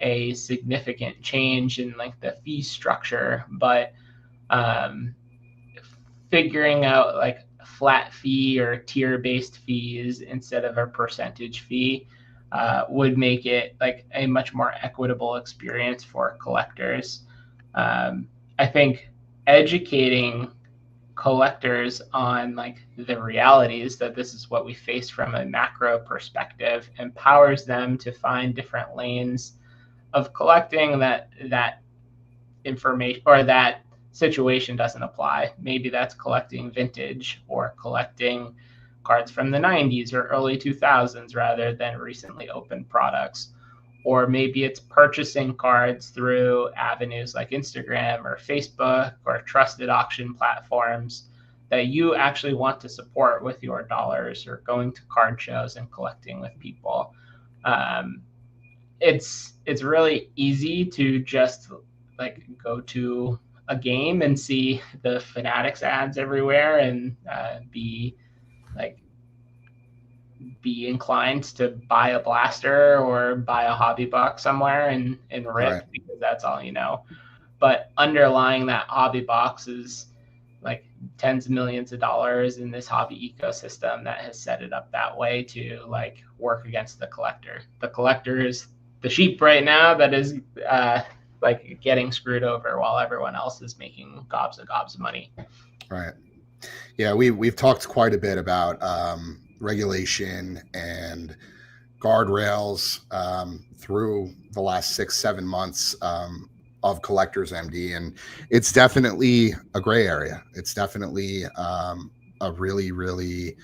Speaker 2: a significant change in like the fee structure, but figuring out like flat fee or tier-based fees instead of a percentage fee would make it like a much more equitable experience for collectors. I think educating collectors on like the realities that this is what we face from a macro perspective empowers them to find different lanes of collecting that information or that situation doesn't apply. Maybe that's collecting vintage or collecting cards from the 90s or early 2000s rather than recently opened products. Or maybe it's purchasing cards through avenues like Instagram or Facebook or trusted auction platforms that you actually want to support with your dollars, or going to card shows and collecting with people. It's really easy to just like go to a game and see the Fanatics ads everywhere and be inclined to buy a blaster or buy a hobby box somewhere and rip, right, because that's all you know. But underlying that hobby box is like tens of millions of dollars in this hobby ecosystem that has set it up that way to like work against the collector. The collector is the sheep right now that is like getting screwed over while everyone else is making gobs and gobs of money.
Speaker 1: Right. Yeah, we've talked quite a bit about regulation and guardrails through the last 6-7 months of Collectors MD, and it's definitely a gray area. It's definitely a really, really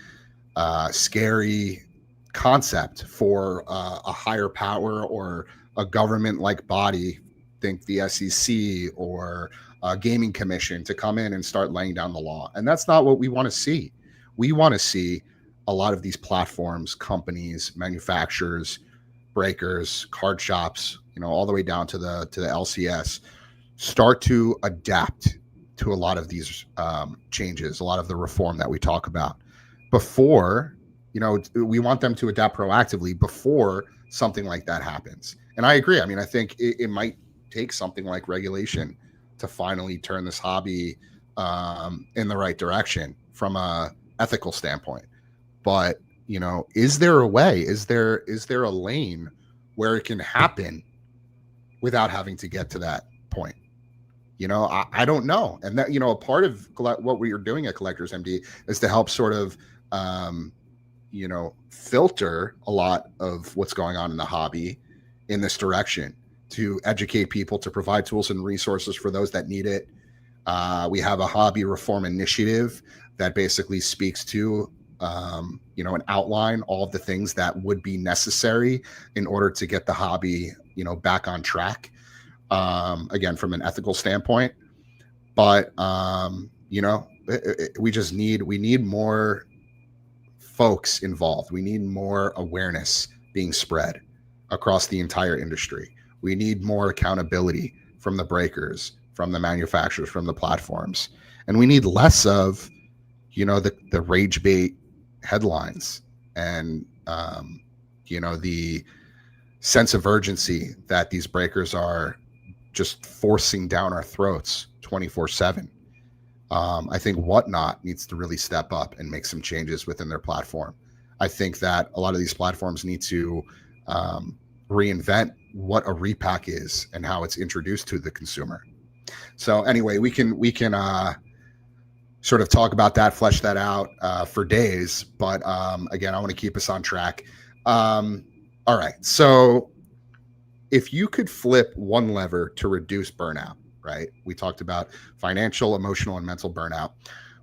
Speaker 1: scary concept for a higher power or a government-like body, think the SEC or a gaming commission, to come in and start laying down the law. And that's not what we want to see. We want to see a lot of these platforms, companies, manufacturers, breakers, card shops, all the way down to the LCS, start to adapt to a lot of these changes, a lot of the reform that we talk about before. We want them to adapt proactively before something like that happens. And I agree. I mean, I think it might take something like regulation to finally turn this hobby in the right direction from a ethical standpoint. But, is there a way? Is there a lane where it can happen without having to get to that point? I don't know. And that, a part of what we are doing at Collectors MD is to help sort of, filter a lot of what's going on in the hobby in this direction, to educate people, to provide tools and resources for those that need it. We have a hobby reform initiative that basically speaks to, an outline, all of the things that would be necessary in order to get the hobby, back on track. Again, from an ethical standpoint, but, we need more folks involved. We need more awareness being spread across the entire industry. We need more accountability from the breakers, from the manufacturers, from the platforms. And we need less of, the rage bait headlines and, the sense of urgency that these breakers are just forcing down our throats 24/7. I think Whatnot needs to really step up and make some changes within their platform. I think that a lot of these platforms need to reinvent what a repack is and how it's introduced to the consumer. So anyway, we can sort of talk about that, flesh that out for days. But again, I want to keep us on track. All right. So if you could flip one lever to reduce burnout, right? We talked about financial, emotional, and mental burnout.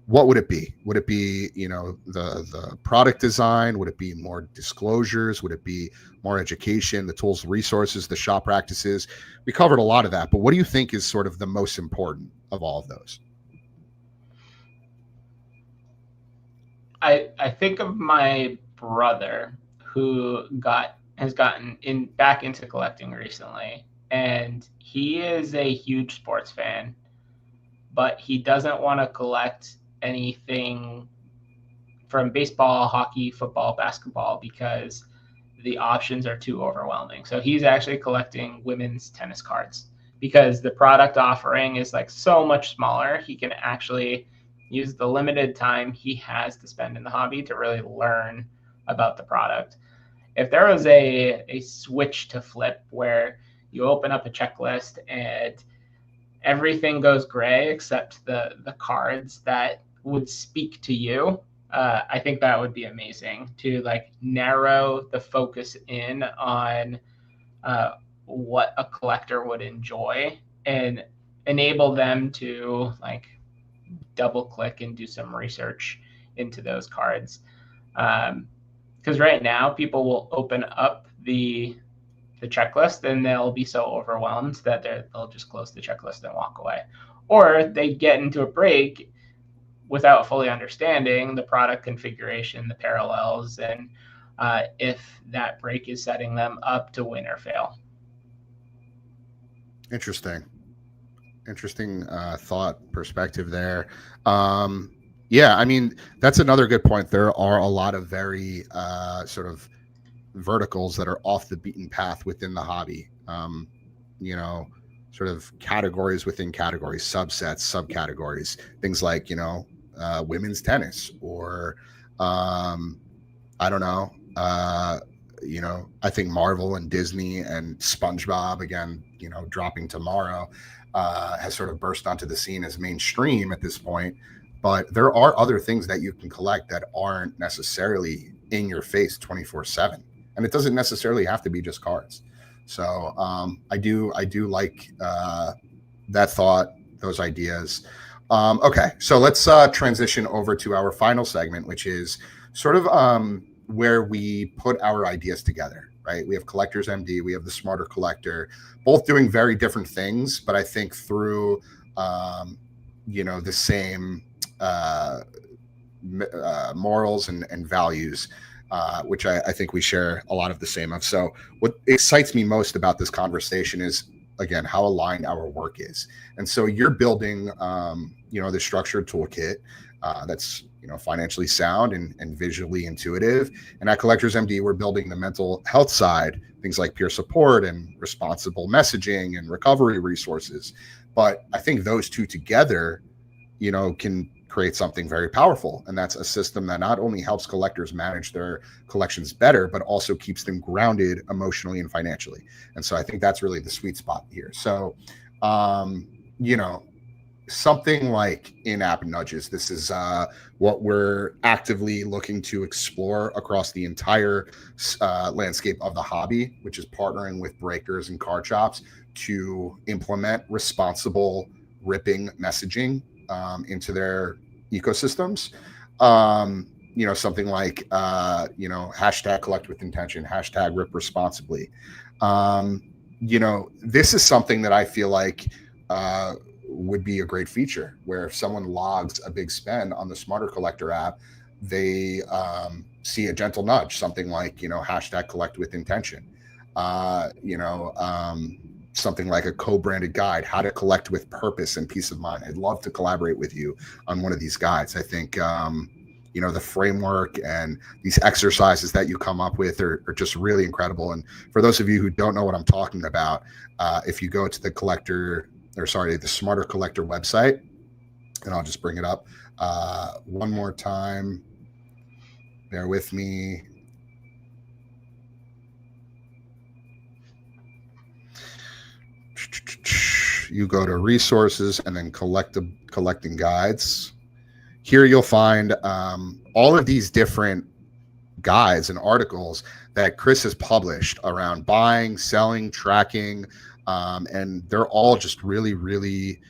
Speaker 1: what would it be? Would it be, the product design? Would it be more disclosures? Would it be more education, the tools, resources, the shop practices? We covered a lot of that, but what do you think is sort of the most important of all of those?
Speaker 2: I think of my brother who has gotten back into collecting recently, and he is a huge sports fan, but he doesn't want to collect anything from baseball, hockey, football, basketball because the options are too overwhelming. So he's actually collecting women's tennis cards because the product offering is like so much smaller. He can actually use the limited time he has to spend in the hobby to really learn about the product. If there was a switch to flip where you open up a checklist and everything goes gray except the cards that would speak to you, I think that would be amazing to like narrow the focus in on what a collector would enjoy and enable them to like double click and do some research into those cards. Because right now people will open up the checklist and they'll be so overwhelmed that they'll just close the checklist and walk away. Or they get into a break without fully understanding the product configuration, the parallels, and if that break is setting them up to win or fail.
Speaker 1: Interesting thought perspective there. Yeah, I mean, that's another good point. There are a lot of very sort of verticals that are off the beaten path within the hobby. Sort of categories within categories, subsets, subcategories, things like, women's tennis, or I don't know. I think Marvel and Disney and SpongeBob, again, dropping tomorrow, has sort of burst onto the scene as mainstream at this point. But there are other things that you can collect that aren't necessarily in your face 24/7, and it doesn't necessarily have to be just cards. So I do like that thought, those ideas. Okay, so let's transition over to our final segment, which is sort of where we put our ideas together, right? We have Collectors MD, we have the Smarter Collector, both doing very different things, but I think through, the same morals and values, which I think we share a lot of the same of. So what excites me most about this conversation is, again, how aligned our work is. And so you're building, the structured toolkit that's, financially sound and visually intuitive. And at Collectors MD, we're building the mental health side, things like peer support and responsible messaging and recovery resources. But I think those two together, can create something very powerful. And that's a system that not only helps collectors manage their collections better, but also keeps them grounded emotionally and financially. And so I think that's really the sweet spot here. So, something like in-app nudges. This is what we're actively looking to explore across the entire landscape of the hobby, which is partnering with breakers and card shops to implement responsible ripping messaging into their ecosystems. Something like, hashtag collect with intention, hashtag rip responsibly. This is something that I feel like would be a great feature, where if someone logs a big spend on the Smarter Collector app, they see a gentle nudge, something like, hashtag collect with intention, something like a co-branded guide, how to collect with purpose and peace of mind. I'd love to collaborate with you on one of these guides. I think, the framework and these exercises that you come up with are just really incredible. And for those of you who don't know what I'm talking about, if you go to the Smarter Collector website, and I'll just bring it up one more time. Bear with me. You go to resources and then collecting guides. Here you'll find all of these different guides and articles that Chris has published around buying, selling, tracking, and they're all just really, really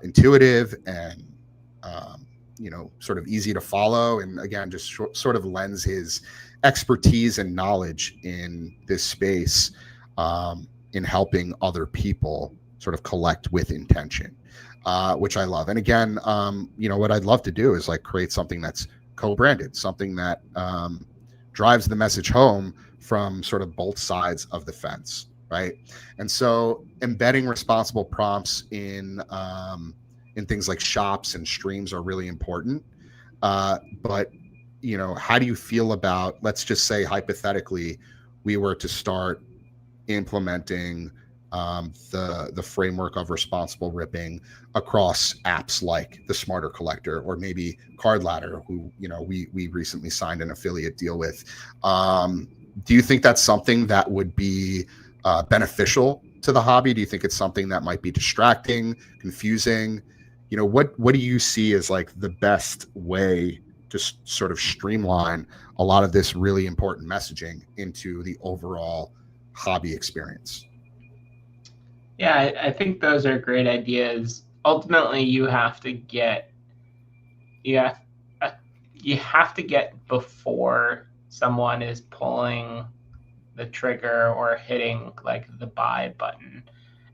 Speaker 1: intuitive and sort of easy to follow, and again, just sort of lends his expertise and knowledge in this space in helping other people sort of collect with intention, which I love. And again, what I'd love to do is like create something that's co-branded, something that drives the message home from sort of both sides of the fence, right? And so embedding responsible prompts in things like shops and streams are really important. But how do you feel about, let's just say hypothetically, we were to start implementing the framework of responsible ripping across apps like the Smarter Collector, or maybe Card Ladder, who we recently signed an affiliate deal with. Do you think that's something that would be beneficial to the hobby? Do you think it's something that might be distracting, confusing? What do you see as like the best way to sort of streamline a lot of this really important messaging into the overall hobby experience?
Speaker 2: Yeah, I think those are great ideas. Ultimately, you have to get before someone is pulling the trigger or hitting like the buy button.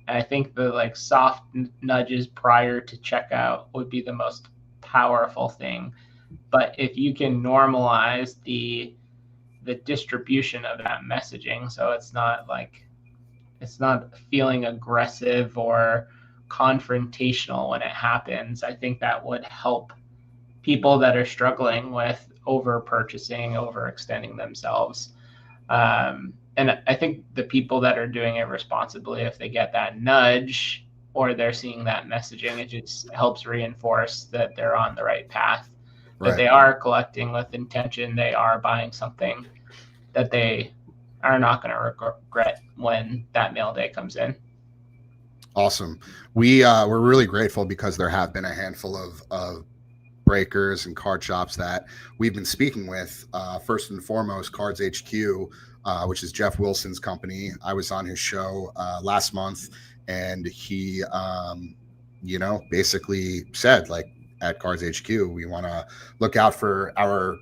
Speaker 2: And I think the like soft nudges prior to checkout would be the most powerful thing. But if you can normalize the distribution of that messaging, so it's not feeling aggressive or confrontational when it happens, I think that would help people that are struggling with over purchasing, overextending themselves. And I think the people that are doing it responsibly, if they get that nudge or they're seeing that messaging, it just helps reinforce that they're on the right path, that they are collecting with intention, they are buying something that they are not going to regret when that mail day comes in.
Speaker 1: Awesome. We're really grateful because there have been a handful of breakers and card shops that we've been speaking with. First and foremost, Cards HQ, which is Jeff Wilson's company. I was on his show last month, and he, basically said, like, at Cards HQ, we want to look out for our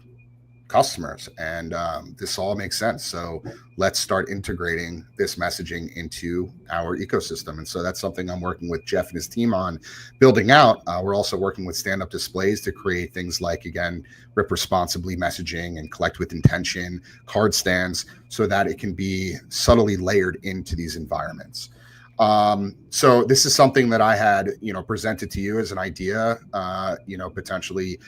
Speaker 1: customers, and this all makes sense. So let's start integrating this messaging into our ecosystem. And so that's something I'm working with Jeff and his team on building out. We're also working with stand-up displays to create things like, again, rip responsibly messaging and collect with intention, card stands, so that it can be subtly layered into these environments. So this is something that I had, presented to you as an idea, potentially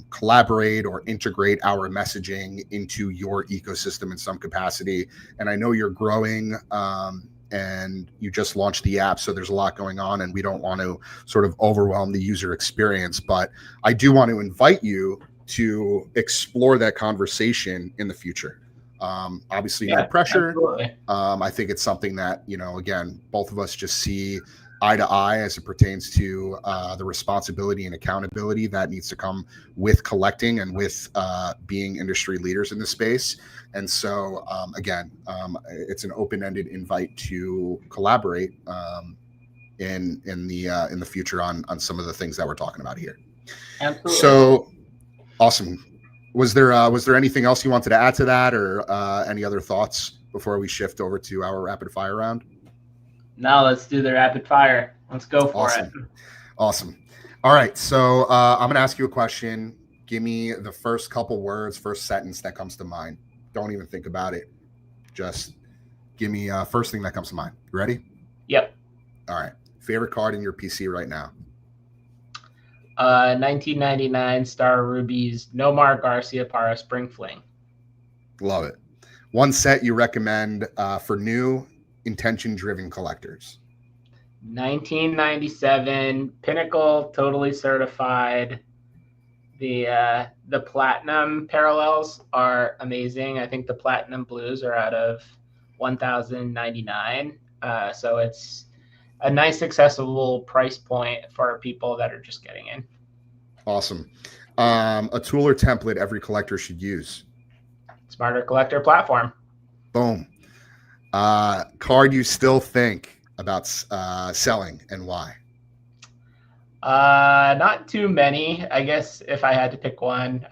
Speaker 1: collaborate or integrate our messaging into your ecosystem in some capacity. And I know you're growing and you just launched the app, so there's a lot going on, and we don't want to sort of overwhelm the user experience, but I do want to invite you to explore that conversation in the future. Obviously, no pressure. I think it's something that, again, both of us just see eye to eye as it pertains to the responsibility and accountability that needs to come with collecting and with being industry leaders in the space. And so, again, it's an open-ended invite to collaborate in the future on some of the things that we're talking about here.
Speaker 2: Absolutely.
Speaker 1: So awesome. Was there anything else you wanted to add to that, or any other thoughts before we shift over to our rapid fire round?
Speaker 2: Now let's do the rapid fire. Let's go for it.
Speaker 1: Awesome. All right. So I'm going to ask you a question. Give me the first couple words, first sentence that comes to mind. Don't even think about it. Just give me first thing that comes to mind. You ready?
Speaker 2: Yep.
Speaker 1: All right. Favorite card in your PC right now?
Speaker 2: 1999 Star Rubies Nomar Garcia Parra Spring Fling.
Speaker 1: Love it. One set you recommend for new intention-driven collectors?
Speaker 2: 1997 Pinnacle, totally certified. The platinum parallels are amazing. I think the platinum blues are out of 1,099. So it's a nice accessible price point for people that are just getting in.
Speaker 1: Awesome. A tool or template every collector should use?
Speaker 2: Smarter Collector platform.
Speaker 1: Boom. Card you still think about selling, and why?
Speaker 2: Not too many. I guess if I had to pick one,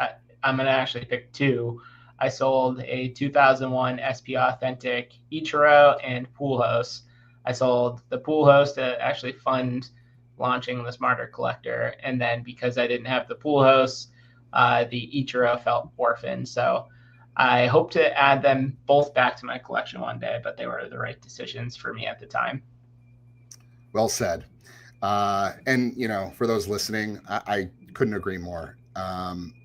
Speaker 2: I'm going to actually pick two. I sold a 2001 SP Authentic Ichiro and Pool Host. I sold the Pool Host to actually fund launching the Smarter Collector. And then because I didn't have the Pool Host, the Ichiro felt orphaned. So I hope to add them both back to my collection one day, but they were the right decisions for me at the time.
Speaker 1: Well said. And for those listening, I couldn't agree more.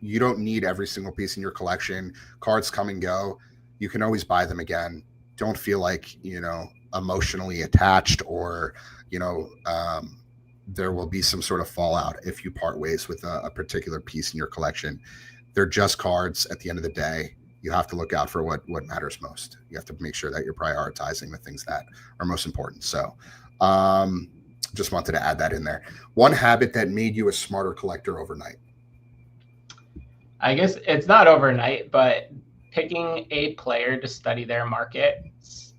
Speaker 1: You don't need every single piece in your collection. Cards come and go. You can always buy them again. Don't feel like emotionally attached, or there will be some sort of fallout if you part ways with a particular piece in your collection. They're just cards at the end of the day. You have to look out for what matters most. You have to make sure that you're prioritizing the things that are most important. So just wanted to add that in there. One habit that made you a smarter collector overnight.
Speaker 2: I guess it's not overnight, but picking a player to study their market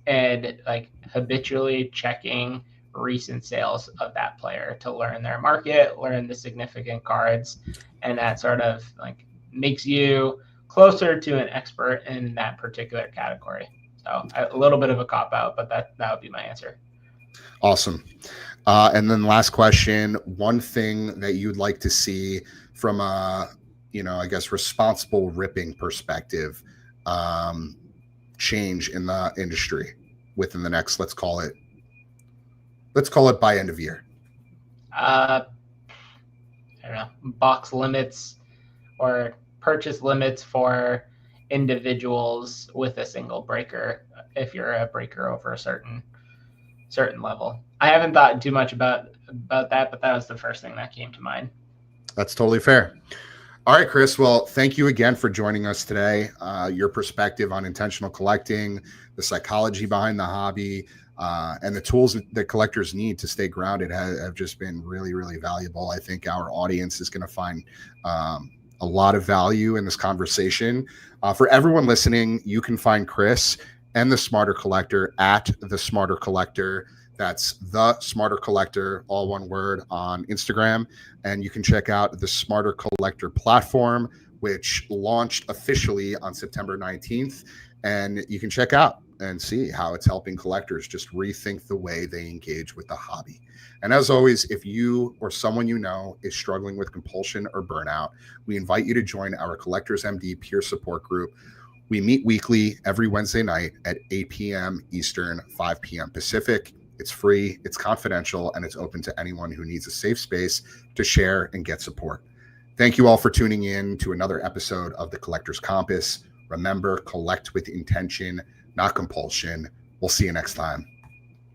Speaker 2: and like habitually checking recent sales of that player to learn their market, learn the significant cards, and that sort of like makes you closer to an expert in that particular category. So a little bit of a cop out, but that would be my answer.
Speaker 1: Awesome. And then last question, one thing that you'd like to see from a, I guess, responsible ripping perspective, change in the industry within the next, let's call it by end of year.
Speaker 2: I don't know, box limits or purchase limits for individuals with a single breaker if you're a breaker over a certain level. I haven't thought too much about that, but that was the first thing that came to mind.
Speaker 1: That's totally fair. All right, Chris. Well, thank you again for joining us today. Your perspective on intentional collecting, the psychology behind the hobby, and the tools that collectors need to stay grounded have just been really, really valuable. I think our audience is going to find a lot of value in this conversation. For everyone listening, you can find Chris and the Smarter Collector at the Smarter Collector. That's the Smarter Collector, all one word, on Instagram. And you can check out the Smarter Collector platform, which launched officially on September 19th. And you can check out and see how it's helping collectors just rethink the way they engage with the hobby. And as always, if you or someone you know is struggling with compulsion or burnout, we invite you to join our Collectors MD peer support group. We meet weekly every Wednesday night at 8 p.m. Eastern, 5 p.m. Pacific. It's free, it's confidential, and it's open to anyone who needs a safe space to share and get support. Thank you all for tuning in to another episode of the Collector's Compass. Remember, collect with intention, not compulsion. We'll see you next time.